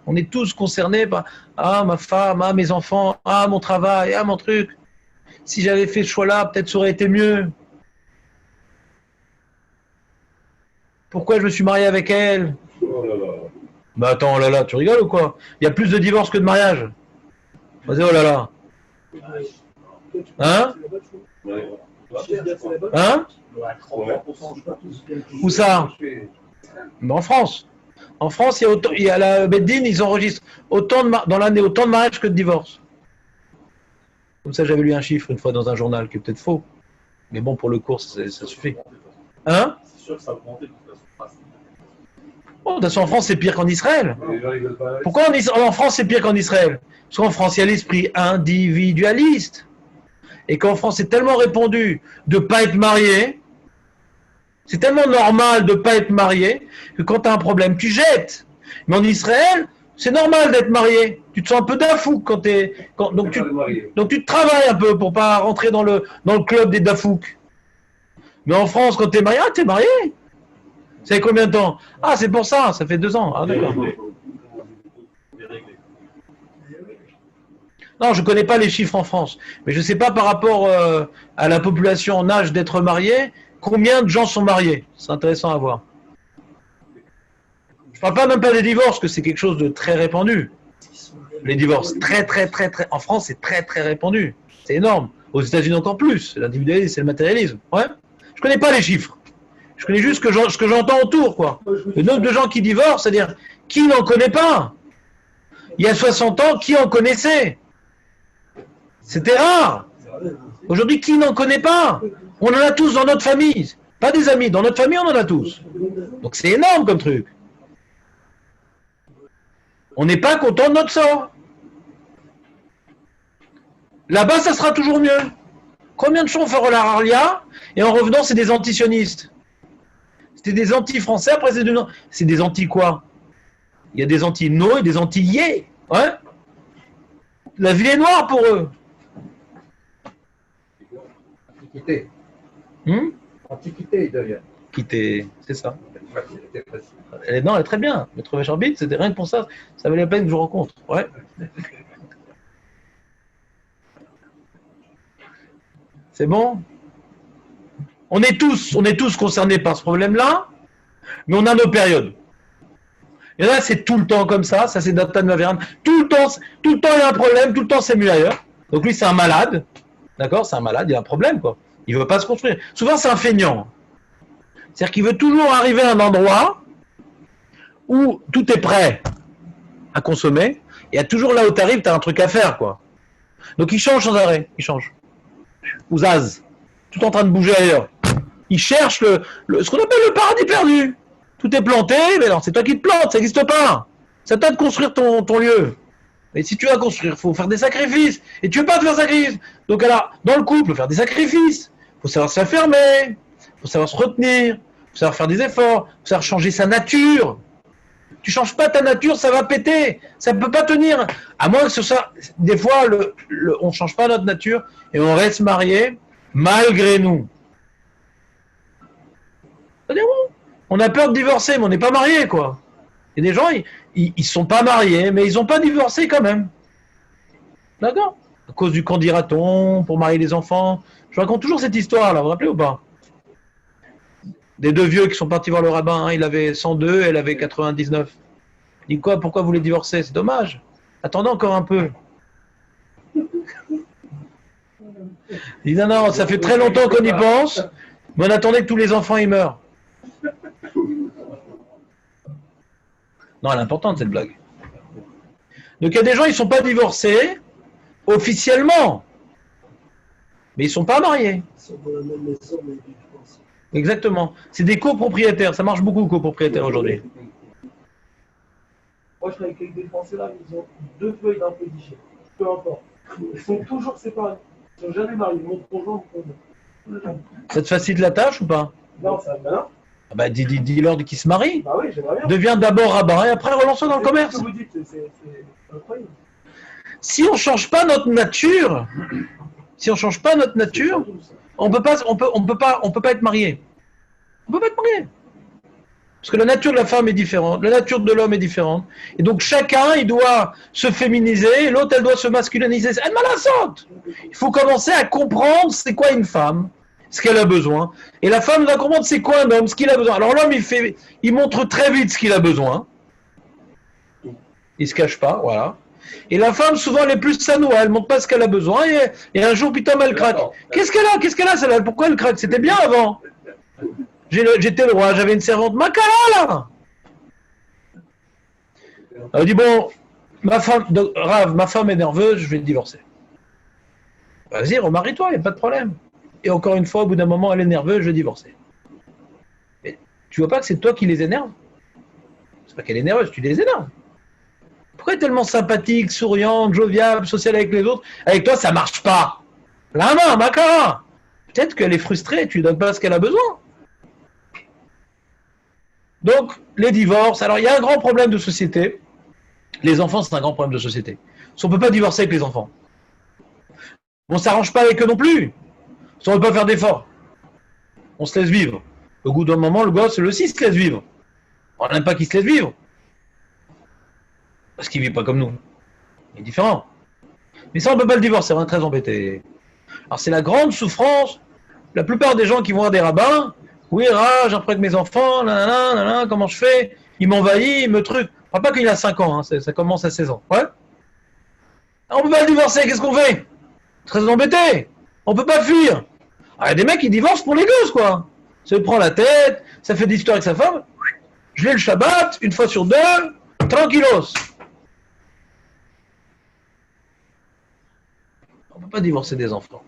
On est tous concernés par « Ah, ma femme, ah, mes enfants, ah, mon travail, ah, mon truc. Si j'avais fait ce choix-là, peut-être ça aurait été mieux. Pourquoi je me suis marié avec elle ?» Oh là là. Bah attends, oh là là, tu rigoles ou quoi? Il y a plus de divorces que de mariages. Vas-y, oh là là. Hein? Ouais. Hein? Où ça? Mais en France. En France, il y a la Beddin, ils enregistrent dans l'année autant de mariages que de divorces. Comme ça, j'avais lu un chiffre une fois dans un journal qui est peut-être faux. Mais bon, pour le cours, ça suffit. Hein? C'est sûr que ça a augmenté de toute façon. Oh, de toute façon, en France, c'est pire qu'en Israël. Les gens, ils veulent pas. Pourquoi en France, c'est pire qu'en Israël? Parce qu'en France, il y a l'esprit individualiste. Et qu'en France, c'est tellement répandu de ne pas être marié, c'est tellement normal de ne pas être marié, que quand tu as un problème, tu jettes. Mais en Israël, c'est normal d'être marié. Tu te sens un peu dafouk quand tu es... Donc tu te travailles un peu pour ne pas rentrer dans le club des dafouks. Mais en France, quand tu es marié, tu es marié. Ça fait combien de temps? Ah, c'est pour ça, ça fait 2 ans. Ah, d'accord. Non, je ne connais pas les chiffres en France, mais je ne sais pas par rapport à la population en âge d'être mariée, combien de gens sont mariés. C'est intéressant à voir. Je ne parle pas même pas des divorces, que c'est quelque chose de très répandu. Les divorces, très. En France, c'est très répandu. C'est énorme. Aux États-Unis encore plus. C'est l'individualisme, c'est le matérialisme. Ouais. Je ne connais pas les chiffres. Je connais juste ce que j'entends autour, quoi. Le nombre de gens qui divorcent, c'est-à-dire, qui n'en connaît pas? Il y a 60 ans, qui en connaissait? C'était rare. Aujourd'hui, qui n'en connaît pas? On en a tous dans notre famille. Pas des amis, dans notre famille, on en a tous. Donc c'est énorme comme truc. On n'est pas content de notre sort. Là-bas, ça sera toujours mieux. Combien de gens feront la Raria et en revenant, c'est des antisionistes? C'était des anti-français, après c'est des anti quoi? Il y a des anti-no et des anti-yé. Ouais. La vie est noire pour eux. Antiquité. Antiquité, d'ailleurs. Quitter, c'est ça. Elle est très bien. Maître Charbit, c'était rien que pour ça. Ça valait la peine que je vous rencontre. Ouais. C'est bon? On est tous concernés par ce problème-là, mais on a nos périodes. Et là, c'est tout le temps comme ça. Ça, c'est Datan Aviram. Tout le temps, il y a un problème. Tout le temps, c'est mieux ailleurs. Donc lui, c'est un malade. D'accord? C'est un malade. Il a un problème, quoi. Il ne veut pas se construire. Souvent, c'est un feignant. C'est-à-dire qu'il veut toujours arriver à un endroit où tout est prêt à consommer. Et toujours là où tu arrives, tu as un truc à faire, quoi. Donc il change sans arrêt. Il change. Ou zaz. Tout en train de bouger ailleurs. Il cherche ce qu'on appelle le paradis perdu. Tout est planté, mais non, c'est toi qui te plantes, ça n'existe pas. C'est à toi de construire ton lieu. Et si tu vas construire, il faut faire des sacrifices. Et tu ne veux pas te faire sacrifice. Donc alors, dans le couple, il faut faire des sacrifices. Il faut savoir se fermer. Il faut savoir se retenir. Il faut savoir faire des efforts. Il faut savoir changer sa nature. Tu ne changes pas ta nature, ça va péter. Ça ne peut pas tenir. À moins que ce soit... Des fois, on ne change pas notre nature et on reste marié malgré nous. C'est-à-dire, on a peur de divorcer, mais on n'est pas marié, quoi. Il y a des gens, ils ne sont pas mariés, mais ils n'ont pas divorcé quand même. D'accord? À cause du qu'en dira-t-on, pour marier les enfants. Je raconte toujours cette histoire-là, vous vous rappelez ou pas? Des deux vieux qui sont partis voir le rabbin, hein, il avait 102, elle avait 99. Il dit quoi? Pourquoi vous voulez divorcer? C'est dommage. Attendez encore un peu. Il dit non, non, ça fait très longtemps qu'on y pense, mais on attendait que tous les enfants y meurent. Non, elle est importante cette blague. Donc il y a des gens, ils ne sont pas divorcés officiellement, mais ils ne sont pas mariés. Ils sont dans la même maison, mais divorcés. Exactement. C'est des copropriétaires. Ça marche beaucoup, copropriétaires aujourd'hui. Moi, je travaille avec des Français là, ils ont 2 feuilles d'un pédiché. Peu importe. Ils sont toujours séparés. Ils ne sont jamais mariés. Mon conjoint, mon conjoint. Ça te facilite la tâche ou pas? Non, ça va bien. Ah bah, dis-leur qu'ils se marient. Bah oui, j'aimerais bien. Deviens d'abord rabbin et après relance-toi dans le commerce. Ce que vous dites, c'est incroyable. Si on ne change pas notre nature, on peut pas être marié. On peut pas être marié. Parce que la nature de la femme est différente, la nature de l'homme est différente. Et donc chacun, il doit se féminiser, et l'autre, elle doit se masculiniser. Elle m'a la sorte. Il faut commencer à comprendre c'est quoi une femme, ce qu'elle a besoin. Et la femme doit comprendre c'est quoi un homme, ce qu'il a besoin. Alors l'homme, il montre très vite ce qu'il a besoin. Il se cache pas, voilà. Et la femme, souvent, elle est plus sanoua, elle ne montre pas ce qu'elle a besoin, et un jour, putain, elle craque. Qu'est-ce qu'elle a, celle-là? Pourquoi elle craque? C'était bien avant. J'étais le roi, j'avais une servante Makala, là. Elle dit, bon, Rav, ma femme est nerveuse, je vais te divorcer. Vas-y, remarie-toi, il n'y a pas de problème. Et encore une fois, au bout d'un moment, elle est nerveuse, je vais divorcer. Mais tu vois pas que c'est toi qui les énerve? C'est pas qu'elle est nerveuse, tu les énerves. Pourquoi elle est tellement sympathique, souriante, joviale, sociale avec les autres? Avec toi, ça marche pas. La main, Makara. Peut-être qu'elle est frustrée, tu ne donnes pas ce qu'elle a besoin. Donc, les divorces. Alors, il y a un grand problème de société. Les enfants, c'est un grand problème de société. On ne peut pas divorcer avec les enfants. On ne s'arrange pas avec eux non plus. On ne peut pas faire d'efforts. On se laisse vivre. Au bout d'un moment, le gosse, le aussi, se laisse vivre. On n'aime pas qu'il se laisse vivre. Parce qu'il ne vit pas comme nous. Il est différent. Mais ça, on ne peut pas le divorcer, on est très embêté. Alors, c'est la grande souffrance. La plupart des gens qui vont voir des rabbins, oui, rage, après avec mes enfants, nanana, comment je fais? Il m'envahit, il me truc. Je ne parle pas qu'il a 5 ans, hein, ça commence à 16 ans. Ouais. On ne peut pas le divorcer, qu'est-ce qu'on fait? Très embêté. On ne peut pas fuir. Il y a des mecs qui divorcent pour les gosses, quoi. Ça lui prend la tête, ça fait des histoires avec sa femme. Je l'ai le Shabbat, une fois sur 2, tranquillos. On ne peut pas divorcer des enfants.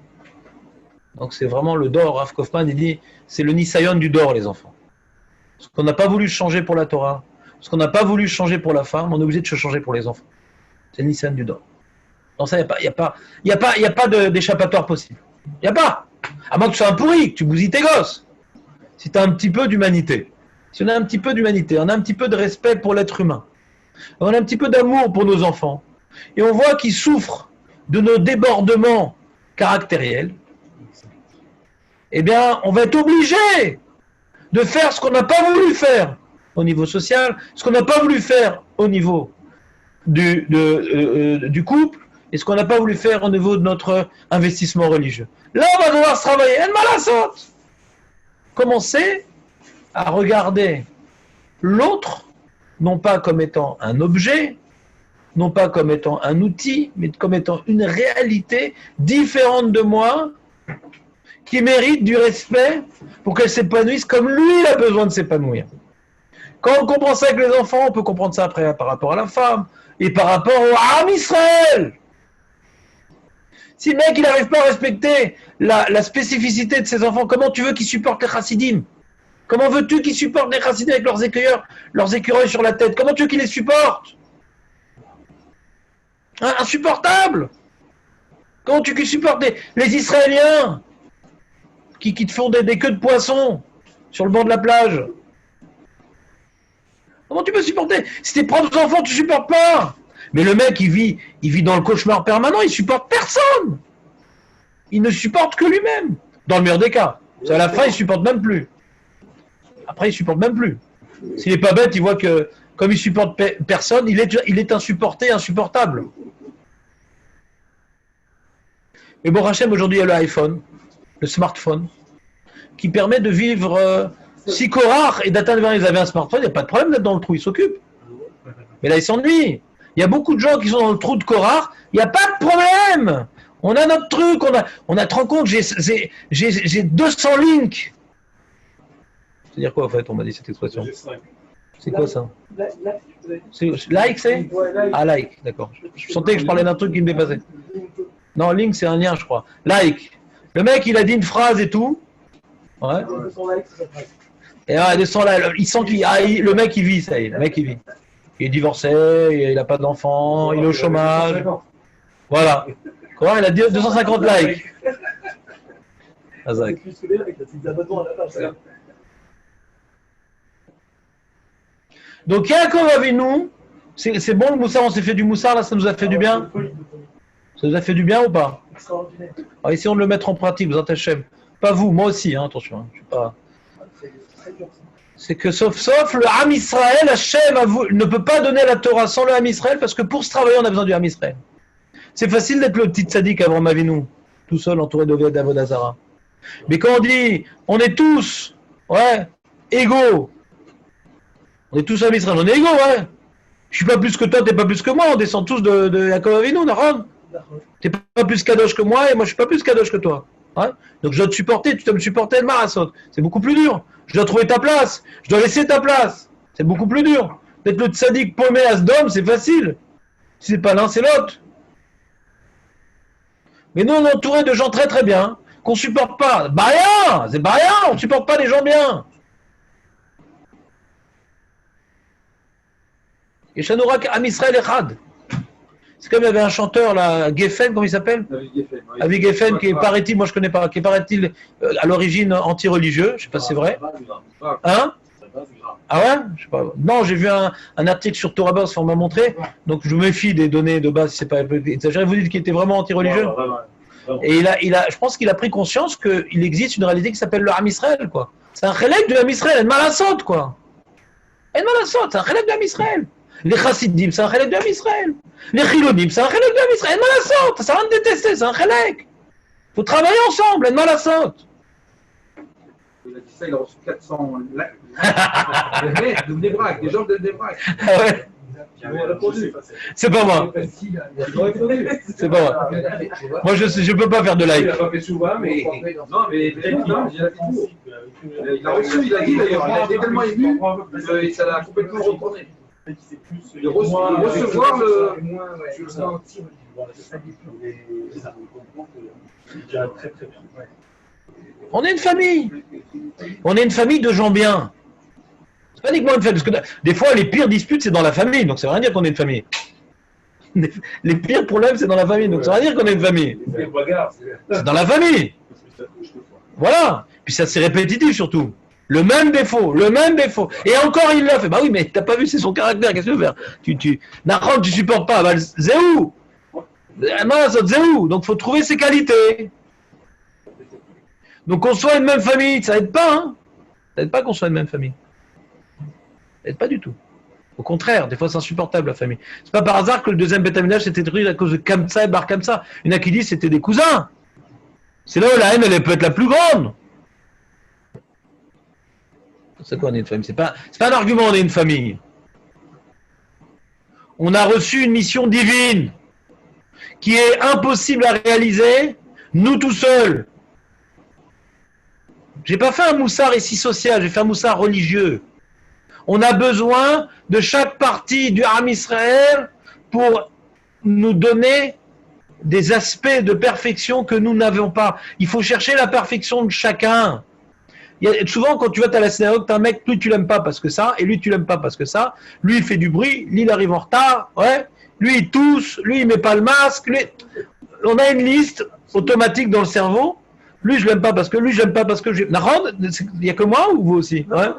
Donc c'est vraiment le dor. Rav Kaufman, il dit, c'est le nisayon du dor, les enfants. Ce qu'on n'a pas voulu changer pour la Torah, ce qu'on n'a pas voulu changer pour la femme, on est obligé de se changer pour les enfants. C'est le nisayon du dor. Dans ça, il n'y a pas d'échappatoire possible. Il n'y a pas. À moins que tu sois un pourri, que tu bousilles tes gosses. Si tu as un petit peu d'humanité. Si on a un petit peu d'humanité, on a un petit peu de respect pour l'être humain. On a un petit peu d'amour pour nos enfants. Et on voit qu'ils souffrent de nos débordements caractériels. Eh bien, on va être obligé de faire ce qu'on n'a pas voulu faire au niveau social, ce qu'on n'a pas voulu faire au niveau du couple, et ce qu'on n'a pas voulu faire au niveau de notre investissement religieux. Là, on va devoir se travailler. Elle m'a la sorte. Commencer à regarder l'autre, non pas comme étant un objet, non pas comme étant un outil, mais comme étant une réalité différente de moi, qui mérite du respect pour qu'elle s'épanouisse comme lui, il a besoin de s'épanouir. Quand on comprend ça avec les enfants, on peut comprendre ça après par rapport à la femme et par rapport au Am Israël. Si le mec il n'arrive pas à respecter la spécificité de ses enfants, comment tu veux qu'il supporte les chassidim? Comment veux-tu qu'ils supportent les chassidim avec leurs écureuils sur la tête? Comment tu veux qu'ils les supportent? Insupportable! Comment tu veux qu'ils supportent les Israéliens qui te font des queues de poisson sur le bord de la plage? Comment tu peux supporter? Si tes propres enfants, tu ne supportes pas. Mais le mec, il vit dans le cauchemar permanent, il ne supporte personne. Il ne supporte que lui-même. Dans le meilleur des cas. À la fin, il ne supporte même plus. Après, il ne supporte même plus. S'il n'est pas bête, il voit que, comme il ne supporte personne, il est insupportable. Et bon, Hachem, aujourd'hui, il y a le iPhone, le smartphone, qui permet de vivre. Si Korach et Datan ils avaient un smartphone, il n'y a pas de problème d'être dans le trou, ils s'occupent. Mais là, ils s'ennuient. Il y a beaucoup de gens qui sont dans le trou de Korach, il n'y a pas de problème. On a notre truc, on a 30 comptes, j'ai 200 links. C'est-à-dire quoi, en fait, on m'a dit cette expression? C'est quoi ça? Like, c'est? Ah, like, d'accord. Je sentais que je parlais d'un truc qui me dépassait. Non, link, c'est un lien, je crois. Like. Le mec, il a dit une phrase et tout. Ouais. Et là, il sent le mec, il vit, ça y est. Le mec, il vit. Il est divorcé, il n'a pas d'enfant, il est au chômage. Voilà. Quoi, il a 250 likes. Azak. Donc, Yaakov Avinu, c'est bon le moussard, on s'est fait du moussard, là, ça nous a fait du bien? Ça nous a fait du bien ou pas? Alors, essayons de le mettre en pratique, vous Hachem. Pas vous, moi aussi, hein, attention. Hein, je suis pas... C'est que sauf le Ham Israël, Hachem ne peut pas donner la Torah sans le Ham Israël, parce que pour se travailler, on a besoin du Ham Israël. C'est facile d'être le petit tzaddik avant Avinu, tout seul, entouré d'Avodah Zarah. Mais quand on dit, on est tous, égaux, on est tous Ham Israël, on est égaux, ouais. Je suis pas plus que toi, t'es pas plus que moi, on descend tous de Yaakov Avinu, Nahon. T'es pas plus kadosh que moi, et moi je suis pas plus kadosh que toi. Ouais. Donc je dois te supporter, tu dois me supporter le Marasot. C'est beaucoup plus dur. Je dois trouver ta place, je dois laisser ta place. C'est beaucoup plus dur. D'être le tzaddik paumé à Sdom, c'est facile. Si c'est pas l'un, c'est l'autre. Mais nous, on est entouré de gens très très bien, qu'on supporte pas. Bah rien, c'est pas rien, on supporte pas des gens bien. Et Shanorak Am Israël Echad. C'est comme il y avait un chanteur là, Geffen, comment il s'appelle? Avi Geffen, qui est, paraît-il, moi je connais pas, qui est, paraît-il, à l'origine anti-religieux, je sais pas si c'est vrai. Hein? Ah ouais? Je sais pas. Non, j'ai vu un article sur Torah Boss, on m'a montré, donc je me méfie des données de base, si c'est pas exagéré. Vous dites qu'il était vraiment anti-religieux? Et je pense qu'il a pris conscience qu'il existe une réalité qui s'appelle le Ham Israël, quoi. C'est un chélek de Ham Israël, une malasot, quoi. Une malasot, c'est un chélek de Ham Israël. Les chassidim, c'est un chélek de Ham Israël. Les chilonim, c'est un chélek de Ham Israël. Une malasot, ça va me détester, c'est un chélek. Il faut travailler ensemble, une malasot. Il a dit ça, il a reçu 400 likes. De Bnei-Brak, des gens de Bnei-Brak. Ah ouais. C'est pas moi. C'est pas moi. Moi, je peux pas faire de Il like. n'a pas fait souvent, mais. Non, mais il a reçu, il a dit d'ailleurs, il a été tellement ému, ça l'a complètement retourné. De recevoir le. On est une famille. On est une famille de gens bien. C'est pas uniquement une famille, parce que des fois, les pires disputes, c'est dans la famille, donc ça veut rien dire qu'on est une famille. Les pires problèmes, c'est dans la famille, donc ça veut rien dire qu'on est une famille. C'est dans la famille. Voilà. Puis ça, c'est répétitif surtout. Le même défaut. Et encore, il l'a fait. Bah oui, mais t'as pas vu, c'est son caractère, qu'est-ce que tu veux faire? Nahon, tu supportes pas. Bah, Zéou. Zéou. Donc, faut trouver ses qualités. Donc, qu'on soit une même famille, ça aide pas, hein. Ça aide pas qu'on soit une même famille. Ça aide pas du tout. Au contraire, des fois, c'est insupportable, la famille. C'est pas par hasard que le deuxième Beth Amikdash s'était détruit à cause de Kamsa et Bar Kamsa. Il y en a qui disent que c'était des cousins. C'est là où la haine, elle peut être la plus grande. C'est quoi, on est une famille? C'est pas un argument, on est une famille. On a reçu une mission divine qui est impossible à réaliser, nous tout seuls. J'ai pas fait un moussard ici social, j'ai fait un moussard religieux. On a besoin de chaque partie du Ham Israël pour nous donner des aspects de perfection que nous n'avons pas. Il faut chercher la perfection de chacun. Souvent, quand tu vas à la synagogue, t'as un mec, lui tu l'aimes pas parce que ça, et lui tu l'aimes pas parce que ça. Lui il fait du bruit, lui il arrive en retard, ouais. Lui il tousse, lui il met pas le masque. On a une liste automatique dans le cerveau. Lui je l'aime pas parce que lui je l'aime pas parce que Nahon, il y a que moi ou vous aussi? Ouais.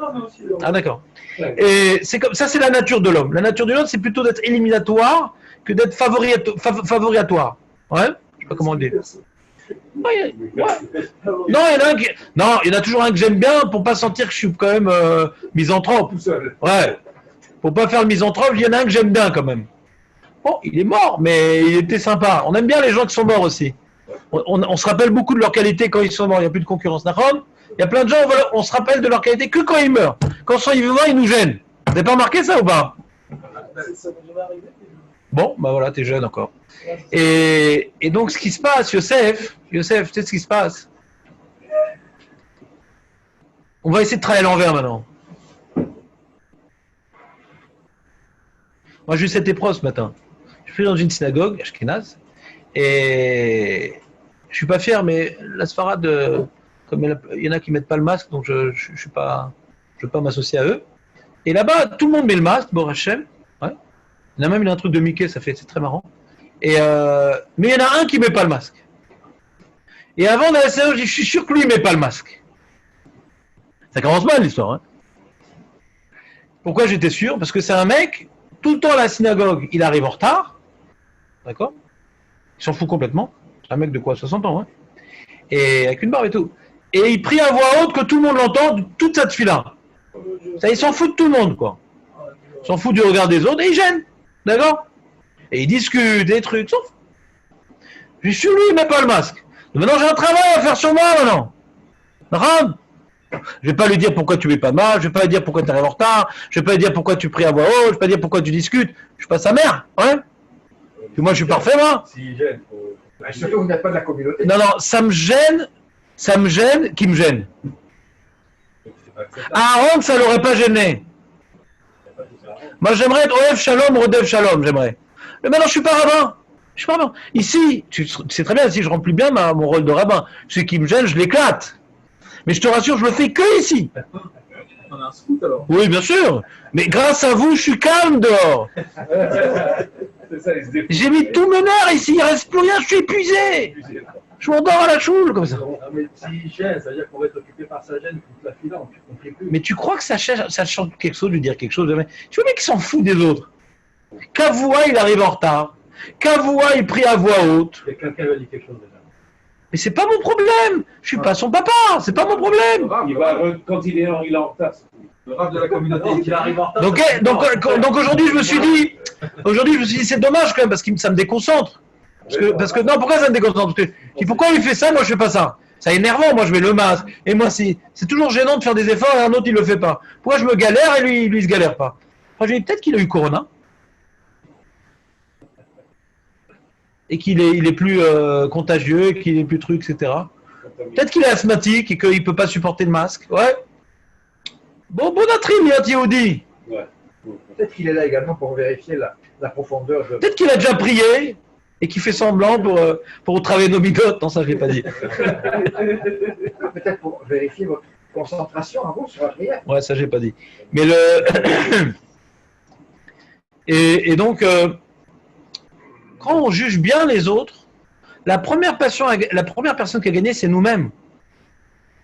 Ah d'accord. Et c'est comme ça, c'est la nature de l'homme. La nature de l'homme, c'est plutôt d'être éliminatoire que d'être favoriatoire. Ouais. Je sais pas comment le dire. Ouais. Non, il y en a toujours un que j'aime bien pour pas sentir que je suis quand même misanthrope. Ouais. Pour pas faire le misanthrope, il y en a un que j'aime bien quand même. Bon, il est mort, mais il était sympa. On aime bien les gens qui sont morts aussi. On se rappelle beaucoup de leur qualité quand ils sont morts, il n'y a plus de concurrence. D'accord ? Il y a plein de gens, on se rappelle de leur qualité que quand ils meurent. Quand ils sont vivants, ils nous gênent. Vous n'avez pas remarqué ça ou pas ? Ça m'est jamais arrivé. Bon, bah voilà, t'es jeune encore. Et donc, ce qui se passe, Youssef, tu sais ce qui se passe ? On va essayer de travailler à l'envers maintenant. Moi, j'ai eu cette épreuve ce matin. Je suis dans une synagogue, Ashkenaz, et je suis pas fier, mais la Sfarad, comme il y en a qui mettent pas le masque, donc je veux pas m'associer à eux. Et là-bas, tout le monde met le masque, Bor Hashem. Ouais. Il y en a même il a un truc de Mickey, c'est très marrant. Mais il y en a un qui met pas le masque. Et avant dans la synagogue, je dis, je suis sûr que lui il met pas le masque. Ça commence mal l'histoire. Hein. Pourquoi j'étais sûr ? Parce que c'est un mec, tout le temps à la synagogue, il arrive en retard. D'accord ? Il s'en fout complètement. C'est un mec de quoi ? 60 ans, hein. Et avec une barbe et tout. Et il prie à voix haute que tout le monde l'entende, toute cette file-là. Ça, il s'en fout de tout le monde, quoi. Il s'en fout du regard des autres et il gêne. D'accord ? Et il discute des trucs, sauf. Je suis sur lui, il met pas le masque. Donc maintenant, j'ai un travail à faire sur moi, maintenant. D'accord ? Je vais pas lui dire pourquoi tu mets pas de masque, je vais pas lui dire pourquoi tu arrives en retard, je vais pas lui dire pourquoi tu pries à voix haute, je vais pas lui dire pourquoi tu discutes. Je suis pas sa mère, hein ? Puis moi, je suis parfait, moi. S'il gêne, surtout, vous n'êtes pas de la communauté. Non, ça me gêne, qui me gêne. Aaron, ça l'aurait pas gêné. Moi, j'aimerais être Oev Shalom, Rodev Shalom, j'aimerais. Mais maintenant, je suis pas rabbin. Ici, tu sais très bien, si je remplis bien mon rôle de rabbin, ce qui me gêne, je l'éclate. Mais je te rassure, je le fais que ici. On a un scout alors. Oui, bien sûr. Mais grâce à vous, je suis calme dehors. C'est ça, les idées. J'ai mis tout mon heure ici, il reste plus rien, je suis épuisé. Je m'endors à la choule comme ça. Non, mais s'il gêne, ça veut dire qu'on va être occupé par sa gêne toute la file, on ne prie plus. Mais tu crois que ça change quelque chose de dire quelque chose? Tu vois, le mec qui s'en fout des autres. Kavoua, il arrive en retard. Kavoua, il prie à voix haute. Et quelqu'un lui a dit quelque chose déjà. Mais c'est pas mon problème. Je suis pas son papa. C'est pas mon problème. Quand il est en retard. Le rap de la communauté, qu'il arrive en retard. Donc aujourd'hui, je me suis dit, c'est dommage quand même parce que ça me déconcentre. Parce que non, pourquoi ça me déconcentre? Parce que pourquoi il fait ça, moi je fais pas ça. C'est énervant, moi je mets le masque. Et moi c'est toujours gênant de faire des efforts et un autre il le fait pas. Pourquoi je me galère et lui il se galère pas? Moi je dis peut-être qu'il a eu Corona. Et qu'il est plus contagieux, qu'il est plus truc, etc. Peut-être qu'il est asthmatique et qu'il ne peut pas supporter le masque. Ouais. Bon atrim, Yehudi. Ouais. Peut-être qu'il est là également pour vérifier la profondeur de... Peut-être qu'il a déjà prié et qu'il fait semblant pour travailler nos bigotes. Non, ça je ne l'ai pas dit. Peut-être pour vérifier votre concentration à vous sur la prière. Ouais, ça je l'ai pas dit. Mais et donc... quand on juge bien les autres, la première personne qui a gagné, c'est nous-mêmes.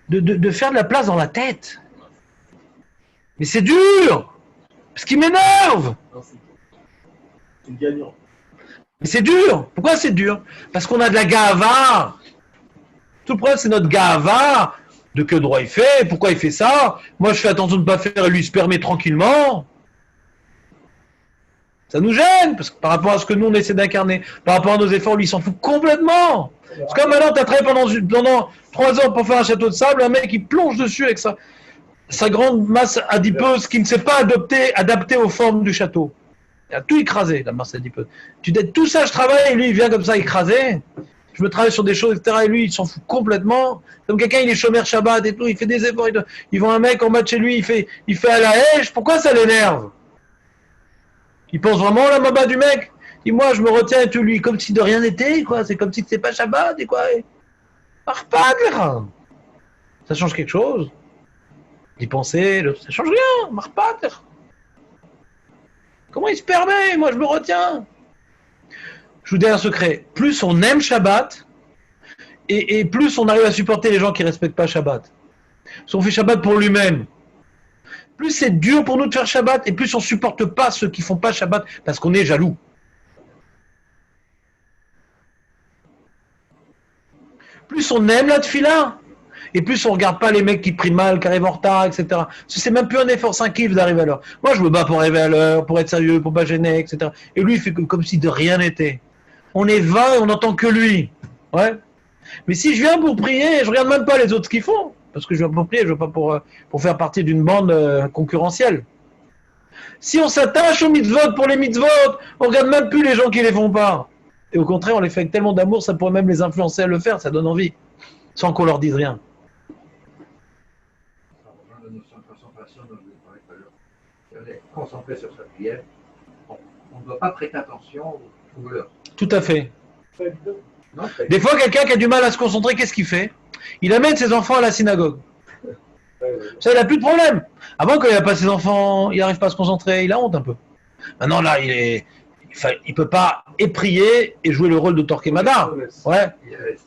De faire de la place dans la tête. Mais c'est dur. Parce qu'il m'énerve. C'est gagnant. Mais c'est dur. Pourquoi c'est dur? Parce qu'on a de la gava. Tout le problème, c'est notre gava. De quel droit il fait? Pourquoi il fait ça? Moi, je fais attention de ne pas faire et lui il se permet tranquillement. Ça nous gêne, parce que par rapport à ce que nous on essaie d'incarner, par rapport à nos efforts, lui il s'en fout complètement. C'est comme maintenant, tu as travaillé pendant 3 ans pour faire un château de sable, un mec il plonge dessus avec sa grande masse adipeuse qui ne s'est pas adaptée aux formes du château. Il a tout écrasé, la masse adipeuse. Tout ça, je travaille, et lui il vient comme ça écraser. Je me travaille sur des choses, etc. Et lui il s'en fout complètement. Comme quelqu'un, il est chômeur Shabbat et tout, il fait des efforts. Il voit un mec en bas de chez lui, il fait à la hache. Pourquoi ça l'énerve? Il pense vraiment la maba du mec. Et moi, je me retiens et tout lui, comme si de rien n'était, quoi. C'est comme si c'était pas Shabbat, et quoi. Marpadre. Ça change quelque chose. D'y penser, ça change rien. Marpadre. Comment il se permet? Moi, je me retiens. Je vous dis un secret. Plus on aime Shabbat, et plus on arrive à supporter les gens qui respectent pas Shabbat. Si on fait Shabbat pour lui-même, plus c'est dur pour nous de faire Shabbat, et plus on ne supporte pas ceux qui ne font pas Shabbat, parce qu'on est jaloux. Plus on aime la tefila, et plus on ne regarde pas les mecs qui prient mal, qui arrivent en retard, etc. C'est même plus un effort 5 kiff d'arriver à l'heure. Moi, je me bats pour arriver à l'heure, pour être sérieux, pour ne pas gêner, etc. Et lui, il fait comme si de rien n'était. On est 20 et on n'entend que lui. Ouais. Mais si je viens pour prier, je regarde même pas les autres ce qu'ils font. Parce que je viens pour prier, je veux pas pour faire partie d'une bande concurrentielle. Si on s'attache aux mitzvot pour les mitzvot, on regarde même plus les gens qui les font pas. Et au contraire, on les fait avec tellement d'amour, ça pourrait même les influencer à le faire, ça donne envie. Sans qu'on leur dise rien. Ça rejoint la notion de concentration dont je vous parlais tout à l'heure. Si on est concentré sur sa prière, on ne doit pas prêter attention aux voleurs. Tout à fait. Pas évident. Non, très Des fois, quelqu'un qui a du mal à se concentrer, qu'est-ce qu'il fait? Il amène ses enfants à la synagogue. Ça, il n'a plus de problème. Avant, quand il n'a pas ses enfants, il n'arrive pas à se concentrer, il a honte un peu. Maintenant, là, il peut pas et prier et jouer le rôle de Torquemada. Ouais.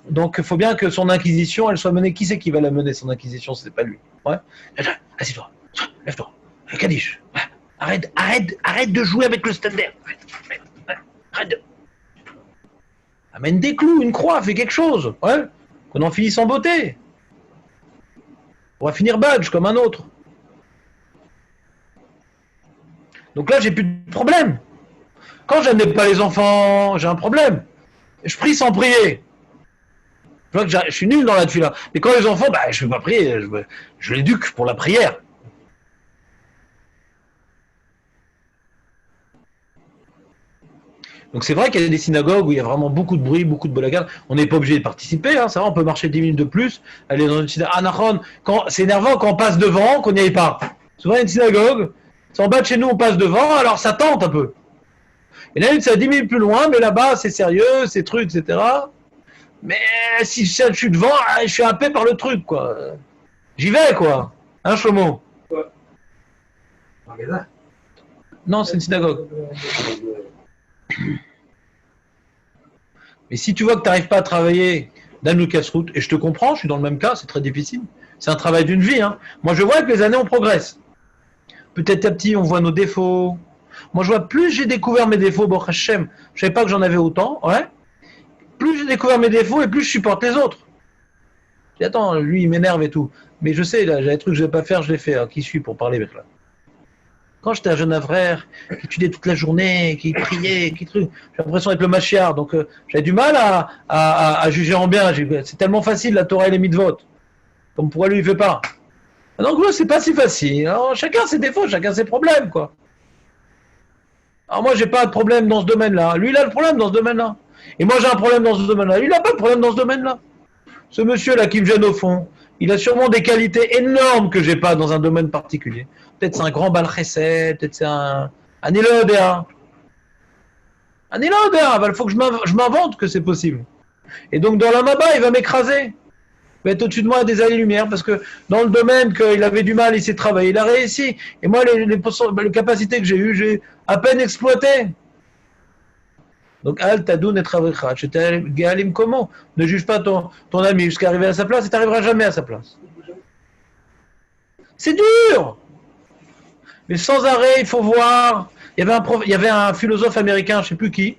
Donc, il faut bien que son inquisition, elle soit menée. Qui c'est qui va la mener, son inquisition? C'est pas lui. Ouais. Assis-toi. Lève-toi. Kaddish. Arrête de jouer avec le standard. Arrête de... Amène des clous, une croix, fais quelque chose. Ouais. Qu'on en finisse en beauté. On va finir badge comme un autre. Donc là, j'ai plus de problème. Quand je n'aime pas les enfants, j'ai un problème. Je prie sans prier. Je vois que je suis nul dans la tefila. Mais quand les enfants, je ne vais pas prier. Je l'éduque pour la prière. Donc c'est vrai qu'il y a des synagogues où il y a vraiment beaucoup de bruit, beaucoup de balagan. On n'est pas obligé de participer, hein, ça va, on peut marcher 10 minutes de plus, aller dans une synagogue. Ah, Nahon, c'est énervant quand on passe devant, qu'on n'y aille pas. Souvent, il y a une synagogue, c'est en bas de chez nous, on passe devant, alors ça tente un peu. Et là, c'est à 10 minutes plus loin, mais là-bas, c'est sérieux, c'est truc, etc. Mais si je suis devant, je suis happé par le truc, quoi. J'y vais, quoi. Hein, Shlomo? magasin. Non, c'est une synagogue. Mais si tu vois que tu n'arrives pas à travailler dans le casse-route, et je te comprends, je suis dans le même cas, c'est très difficile. C'est un travail d'une vie. Hein. Moi, je vois que les années, on progresse. Petit à petit, on voit nos défauts. Moi, je vois, plus j'ai découvert mes défauts, Baruch Hashem, je ne savais pas que j'en avais autant, ouais. Plus j'ai découvert mes défauts et plus je supporte les autres. Je dis, attends, lui, il m'énerve et tout. Mais je sais, là, j'ai des trucs que je ne vais pas faire, je les fais. Alors, qui suis pour parler avec là? Quand j'étais un jeune frère, qui étudiait toute la journée, qui priait, qui truc, j'ai l'impression d'être le machiar. Donc, j'avais du mal à juger en bien. C'est tellement facile, la Torah et les mitzvot. Comme pourquoi lui, il ne fait pas? Donc, là, c'est pas si facile. Alors, chacun ses défauts, chacun ses problèmes, quoi. Alors, moi, j'ai pas de problème dans ce domaine-là. Lui, il a le problème dans ce domaine-là. Et moi, j'ai un problème dans ce domaine-là. Lui, il n'a pas de problème dans ce domaine-là. Ce monsieur-là qui me gêne au fond, il a sûrement des qualités énormes que j'ai pas dans un domaine particulier. Peut-être c'est un grand bal chesed, peut-être c'est un Elodéa. Un Elodéa, il faut que je m'invente que c'est possible. Et donc dans la Maba, il va m'écraser. Il va être au-dessus de moi à des années-lumière parce que dans le domaine qu'il avait du mal, il s'est travaillé, il a réussi. Et moi, les capacités que j'ai eues, j'ai à peine exploité. Donc, Al Tadoun et Travacha, Galim comment? Ne juge pas ton ami jusqu'à arriver à sa place et tu n'arriveras jamais à sa place. C'est dur! Mais sans arrêt, il faut voir. Il y avait un philosophe américain, je ne sais plus qui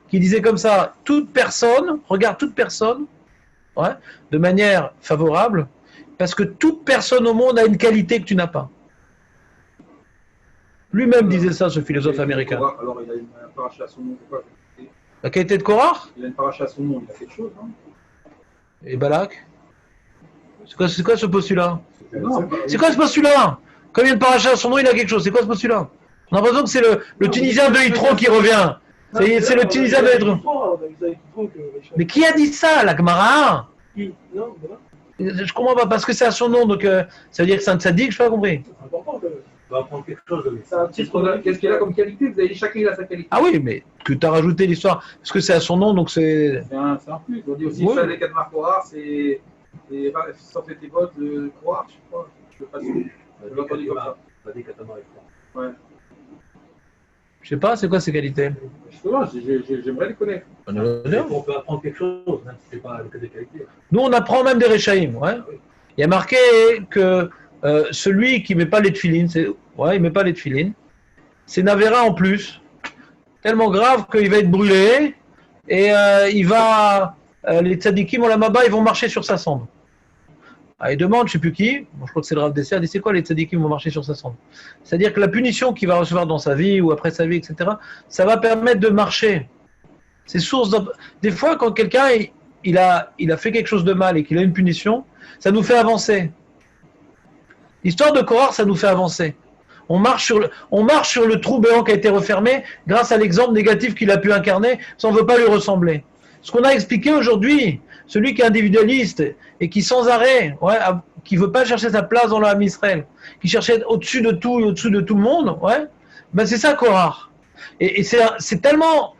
disait comme ça, toute personne, regarde toute personne, ouais, de manière favorable, parce que toute personne au monde a une qualité que tu n'as pas. Lui-même disait ça, ce philosophe américain. Alors, il a une paracha à son nom, pourquoi? La qualité de Korah? Il a une paracha à son nom, il a quelque chose, non? Et Balak? C'est quoi ce postulat? Non, C'est quoi ce postulat? Comme il y a une paracha à son nom, il a quelque chose. C'est quoi ce postulat? On a l'impression que c'est le Tunisien de Hitro qui revient. C'est le Tunisien de Hitro. Mais qui a dit ça, la Gemara? Non, voilà. Je comprends pas, parce que c'est à son nom, donc ça veut dire que c'est un tzaddik, je n'ai pas compris. C'est important. On va apprendre quelque chose. C'est un titre. Qu'est-ce qu'il a comme qualité? Vous avez dit chacun il a sa qualité. Ah oui, mais que tu as rajouté l'histoire, parce que c'est à son nom, donc c'est... C'est un plus. On dit aussi Oui. ça des quatre marques rares, c'est sortez tes bottes de croire, je crois. Je sais pas si je l'ai entendu comme ça. On a dit Katama et Fran. Ouais. Je sais pas, c'est quoi ses qualités? Justement, j'aimerais les connaître. On peut apprendre quelque chose, même si ce n'est pas que des qualités. Nous, on apprend même des Rechaïm, ouais. Il y a marqué que celui qui ne met pas les tefilines, il met pas les tefilines, c'est Navera en plus, tellement grave qu'il va être brûlé, et les tzadikim au Lamaba, ils vont marcher sur sa cendre. Ah, il demande, je ne sais plus qui, je crois que c'est le Rav Dessert, il dit c'est quoi les tzadikim vont marcher sur sa cendre? C'est-à-dire que la punition qu'il va recevoir dans sa vie ou après sa vie, etc., ça va permettre de marcher. C'est source des fois, quand quelqu'un il a fait quelque chose de mal et qu'il a une punition, ça nous fait avancer. L'histoire de Korah, ça nous fait avancer. On marche sur le trou béant qui a été refermé grâce à l'exemple négatif qu'il a pu incarner, sans ne veut pas lui ressembler. Ce qu'on a expliqué aujourd'hui, celui qui est individualiste et qui sans arrêt, qui ne veut pas chercher sa place dans l'âme Israël, qui cherchait au-dessus de tout et au-dessus de tout le monde, ben c'est ça Korah. Et c'est tellement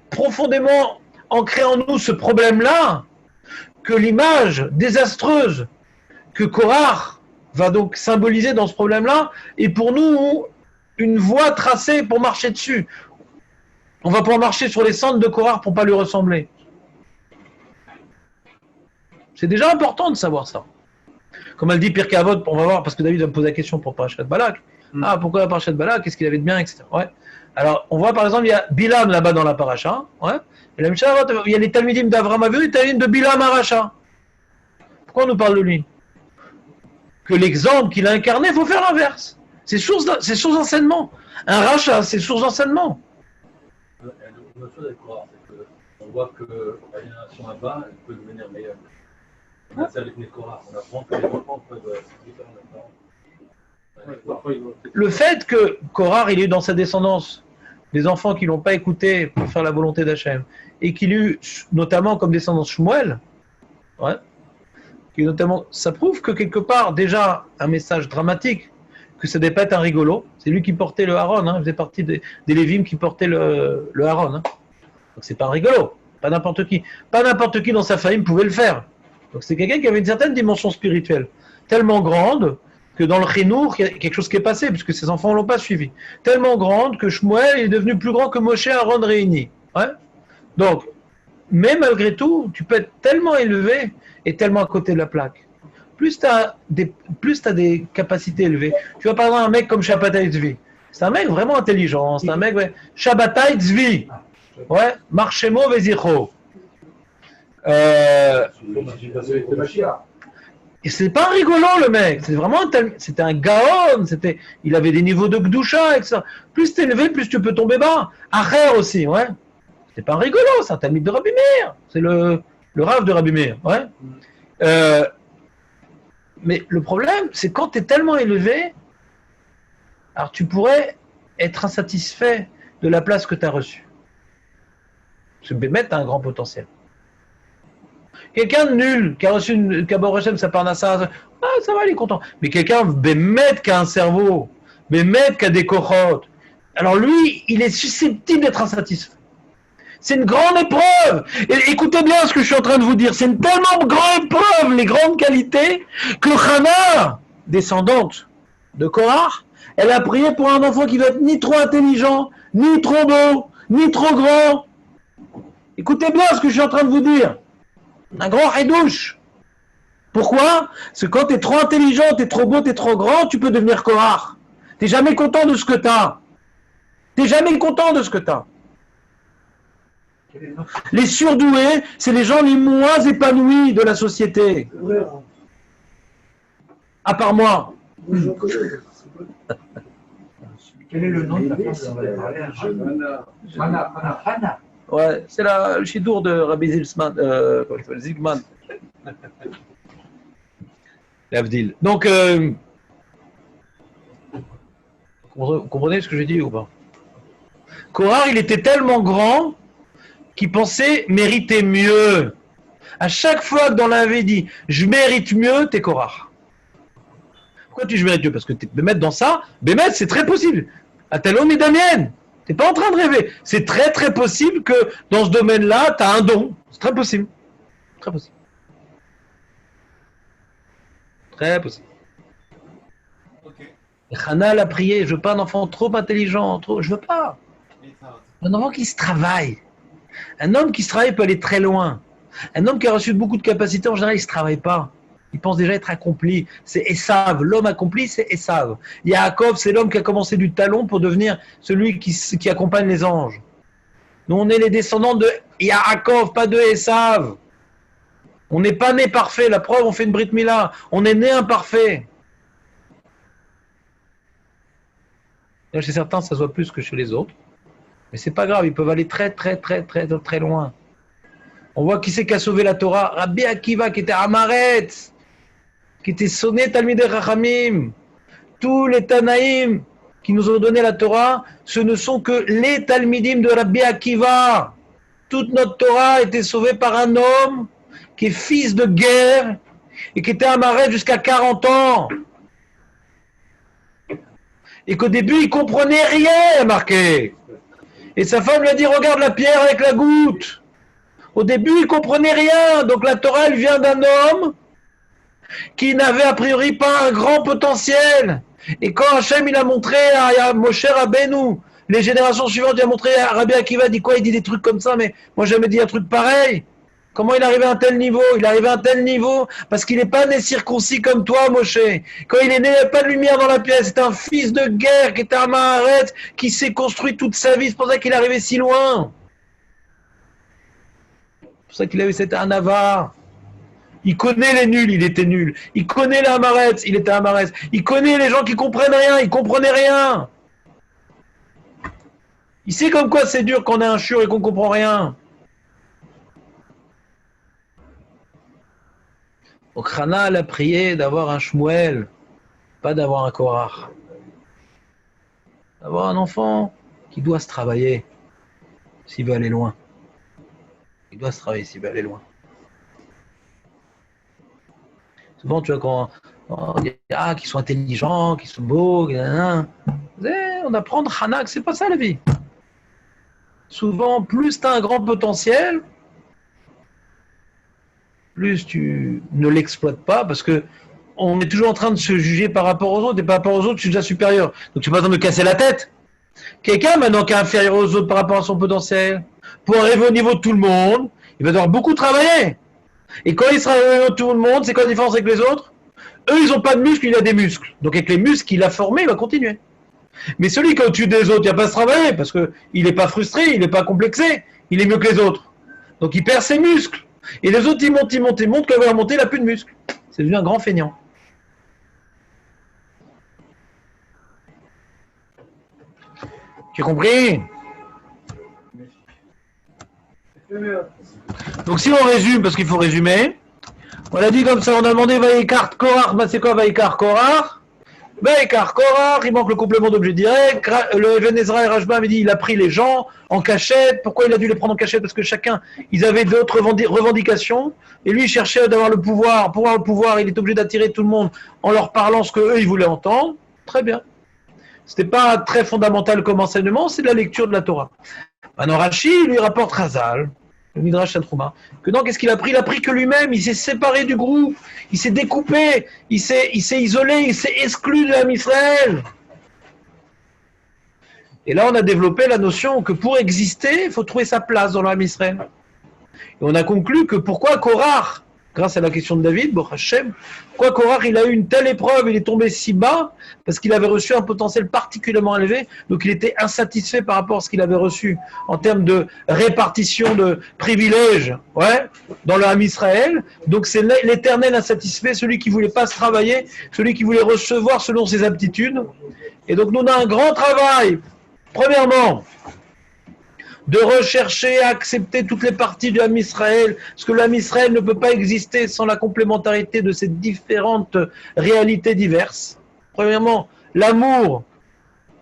profondément ancré en nous ce problème-là que l'image désastreuse que Korah va donc symboliser dans ce problème-là est pour nous une voie tracée pour marcher dessus. On va pouvoir marcher sur les cendres de Korah pour ne pas lui ressembler. C'est déjà important de savoir ça. Comme elle dit Pirkei Avot, on va voir, parce que David va me poser la question pour Parashat Balak. Ah, pourquoi Parashat Balak? Qu'est-ce qu'il avait de bien, etc. Alors, on voit par exemple, il y a Bilam là-bas dans la paracha. Et la Mishnah, il y a les Talmidim d'Avram Avinu et les Talmidim de Bilam Aracha. Pourquoi on nous parle de lui? Que l'exemple qu'il a incarné, il faut faire l'inverse. C'est source d'enseignement. Un rachat, c'est source d'enseignement. Une autre chose avec Korah, c'est qu'on voit que la génération là-bas, elle peut devenir meilleure. C'est avec les Korah. On apprend que les enfants peuvent différer leurs parents. Le fait que Korah, il ait eu dans sa descendance des enfants qui ne l'ont pas écouté pour faire la volonté d'Hachem, et qu'il ait eu notamment comme descendance Shmuel, qui notamment, ça prouve que quelque part, déjà, un message dramatique, que ça ne devait pas être un rigolo. C'est lui qui portait le Haron, il faisait partie des Lévim qui portaient le Haron. Donc c'est pas un rigolo, pas n'importe qui. Pas n'importe qui dans sa famille pouvait le faire. Donc c'est quelqu'un qui avait une certaine dimension spirituelle, tellement grande que dans le Chinour, il y a quelque chose qui est passé, puisque ses enfants ne l'ont pas suivi. Tellement grande que Shmuel est devenu plus grand que Moshe et Aaron réunis. Donc, mais malgré tout, tu peux être tellement élevé et tellement à côté de la plaque. Plus tu as des capacités élevées. Tu vois par exemple un mec comme Shabbatai Tzvi. C'est un mec vraiment intelligent. C'est un mec, Shabbatai Tzvi. Marchemo Vezicho. Et c'est pas rigolo le mec. C'est vraiment c'était un gaon. Il avait des niveaux de Gdusha, etc. Plus t'es élevé, plus tu peux tomber bas. Acher aussi, C'est pas rigolo, c'est un talmid de Rabbi Meir. C'est le Rav de Rabbi Meir, mais le problème, c'est quand tu es tellement élevé, alors tu pourrais être insatisfait de la place que tu as reçue. Parce que Bémet a un grand potentiel. Quelqu'un de nul, qui a reçu Kabor Hashem, sa parnassa, ça va, il est content. Mais quelqu'un, Bémet, qui a un cerveau, Bémet, qui a des cochotes, alors lui, il est susceptible d'être insatisfait. C'est une grande épreuve. Et écoutez bien ce que je suis en train de vous dire. C'est une tellement grande épreuve, les grandes qualités, que Hannah, descendante de Korah, elle a prié pour un enfant qui va être ni trop intelligent, ni trop beau, ni trop grand. Écoutez bien ce que je suis en train de vous dire. Un grand haïdouche. Pourquoi? Parce que quand tu es trop intelligent, tu es trop beau, tu es trop grand, tu peux devenir Korah. Tu n'es jamais content de ce que tu as. Tu n'es jamais content de ce que tu as. Les surdoués, c'est les gens les moins épanouis de la société. À part moi. Quel est le nom de la femme dont on va parler? Hannah. C'est le chidour de Rabbi Zilgman. L'Avdil. Donc, vous comprenez ce que j'ai dit ou pas? Korah, il était tellement grand qu'il pensait mériter mieux. À chaque fois que dans la vie dit je mérite mieux, t'es Korah. Pourquoi je mérite mieux? Parce que Bémet dans ça, Bémet c'est très possible. Atalom et Damien, t'es pas en train de rêver. C'est très très possible que dans ce domaine-là, t'as un don. C'est très possible. Très possible. Très possible. Et Hannah l'a prié, je veux pas un enfant trop intelligent, je veux pas. Un enfant qui se travaille. Un homme qui se travaille peut aller très loin. Un homme qui a reçu beaucoup de capacités, en général, il ne se travaille pas. Il pense déjà être accompli. C'est Esav. L'homme accompli, c'est Esav. Yaakov, c'est l'homme qui a commencé du talon pour devenir celui qui accompagne les anges. Nous, on est les descendants de Yaakov, pas de Esav. On n'est pas né parfait. La preuve, on fait une Brit Mila. On est né imparfait. Chez certains, ça se voit plus que chez les autres. Mais c'est pas grave, ils peuvent aller très très très très très loin. On voit qui c'est qui a sauvé la Torah. Rabbi Akiva, qui était Amaretz, qui était sonné Talmidei Chachamim. Tous les Tanaïm qui nous ont donné la Torah, ce ne sont que les Talmidim de Rabbi Akiva. Toute notre Torah a été sauvée par un homme qui est fils de guerre et qui était Amaretz jusqu'à 40 ans. Et qu'au début, il comprenait rien, marqué. Et sa femme lui a dit, regarde la pierre avec la goutte. Au début, il comprenait rien. Donc la Torah, elle vient d'un homme qui n'avait a priori pas un grand potentiel. Et quand Hachem, il a montré à Moshe Rabbeinu, les générations suivantes, il a montré à Rabbi Akiva, dit quoi? Il dit des trucs comme ça, mais moi, j'ai jamais dit un truc pareil. Comment il est arrivé à un tel niveau? Il est arrivé à un tel niveau parce qu'il n'est pas né circoncis comme toi, Moshe. Quand il est né, il n'y avait pas de lumière dans la pièce. C'est un fils de guerre qui était à Maharet, qui s'est construit toute sa vie. C'est pour ça qu'il est arrivé si loin. C'est pour ça qu'il avait cet un avare. Il connaît les nuls, il était nul. Il connaît les Amaret, il était Amaret. Il connaît les gens qui comprennent rien, il comprenait rien. Il sait comme quoi c'est dur qu'on ait un chur et qu'on comprend rien. Donc Hana, elle a prié d'avoir un Shmuel, pas d'avoir un Korach. D'avoir un enfant qui doit se travailler s'il veut aller loin. Il doit se travailler s'il veut aller loin. Souvent, tu vois, quand on dit qu'ils sont intelligents, qu'ils sont beaux, on apprend de Hana que c'est pas ça la vie. Souvent, plus tu as un grand potentiel, plus tu ne l'exploites pas, parce que on est toujours en train de se juger par rapport aux autres, et par rapport aux autres, je suis déjà supérieur. Donc tu n'as pas besoin de casser la tête. Quelqu'un maintenant qui est inférieur aux autres par rapport à son potentiel, pour arriver au niveau de tout le monde, il va devoir beaucoup travailler. Et quand il sera au niveau de tout le monde, c'est quoi la différence avec les autres? Eux, ils n'ont pas de muscles, il a des muscles. Donc avec les muscles qu'il a formés, il va continuer. Mais celui qui est au-dessus des autres, il n'y a pas à se travailler, parce qu'il n'est pas frustré, il n'est pas complexé, il est mieux que les autres. Donc il perd ses muscles. Et les autres, ils montent, quand il va monter, il n'a plus de muscles. C'est devenu un grand feignant. Tu as compris? Donc si on résume, parce qu'il faut résumer, on a dit comme ça, on a demandé Vaïkar Korach, c'est quoi Vaïkar Korach? Vaïkar Korach, il manque le complément d'objet direct. Le Even Ezra et Rajba avait dit il a pris les gens en cachette. Pourquoi il a dû les prendre en cachette? Parce que chacun, ils avaient d'autres revendications. Et lui, il cherchait d'avoir le pouvoir. Pour avoir le pouvoir, il est obligé d'attirer tout le monde en leur parlant ce qu'eux, ils voulaient entendre. Très bien. C'était pas très fondamental comme enseignement, c'est de la lecture de la Torah. Maintenant, Rashi lui rapporte Chazal, le Midrash Tantruma, que non, qu'est-ce qu'il a pris? Il a pris que lui-même, il s'est séparé du groupe, il s'est découpé, il s'est isolé, il s'est exclu de l'âme Israël. Et là, on a développé la notion que pour exister, il faut trouver sa place dans l'âme Israël. Et on a conclu que pourquoi Korach, grâce à la question de David, Baruch Hashem, pourquoi Korach il a eu une telle épreuve, il est tombé si bas, parce qu'il avait reçu un potentiel particulièrement élevé, donc il était insatisfait par rapport à ce qu'il avait reçu en termes de répartition de privilèges, dans le Ham Israël. Donc c'est l'éternel insatisfait, celui qui ne voulait pas se travailler, celui qui voulait recevoir selon ses aptitudes. Et donc nous on a un grand travail, premièrement, de rechercher à accepter toutes les parties du Ham Israël, parce que le Ham Israël ne peut pas exister sans la complémentarité de ces différentes réalités diverses. Premièrement, l'amour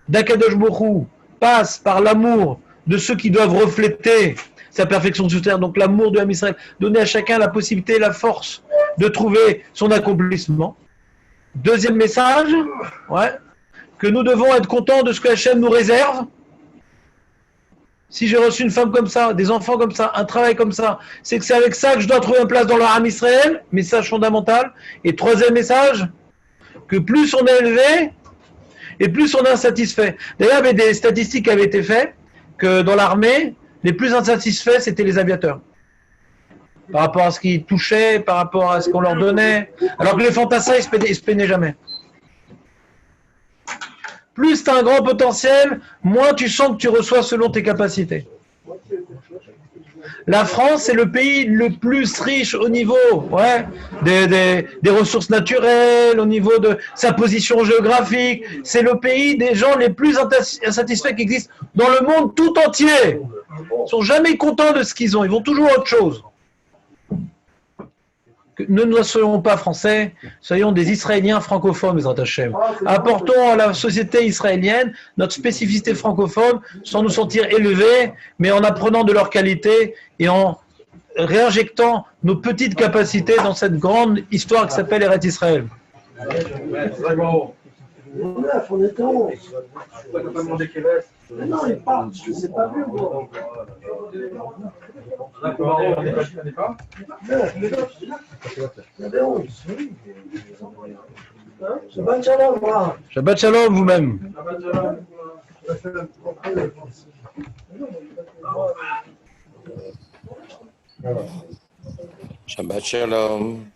d'Akadosh Baruch Hu passe par l'amour de ceux qui doivent refléter sa perfection sur terre, donc l'amour du Ham Israël, donner à chacun la possibilité, la force de trouver son accomplissement. Deuxième message, que nous devons être contents de ce que Hachem nous réserve. Si j'ai reçu une femme comme ça, des enfants comme ça, un travail comme ça, c'est que c'est avec ça que je dois trouver une place dans le Ham Israël, message fondamental. Et troisième message, que plus on est élevé, et plus on est insatisfait. D'ailleurs, il y avait des statistiques qui avaient été faites, que dans l'armée, les plus insatisfaits, c'était les aviateurs. Par rapport à ce qu'ils touchaient, par rapport à ce qu'on leur donnait. Alors que les fantassins, ils se peinaient jamais. Plus tu as un grand potentiel, moins tu sens que tu reçois selon tes capacités. La France est le pays le plus riche au niveau des ressources naturelles, au niveau de sa position géographique. C'est le pays des gens les plus insatisfaits qui existent dans le monde tout entier. Ils ne sont jamais contents de ce qu'ils ont, ils vont toujours à autre chose. Ne nous soyons pas français, soyons des Israéliens francophones, Bezrat Hashem. Apportons à la société israélienne notre spécificité francophone sans nous sentir élevés, mais en apprenant de leur qualité et en réinjectant nos petites capacités dans cette grande histoire qui s'appelle Eretz Israël. On était 11. On n'a pas demandé quel est. Mais non, il parle, je ne sais pas vu, moi. On n'est pas. Il y avait 11. Hein? Shabbat shalom, moi. Shabbat shalom vous-même. Shabbat shalom.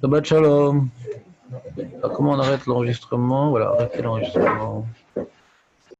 Shabbat shalom. Alors, comment on arrête l'enregistrement? Voilà, arrêtez l'enregistrement.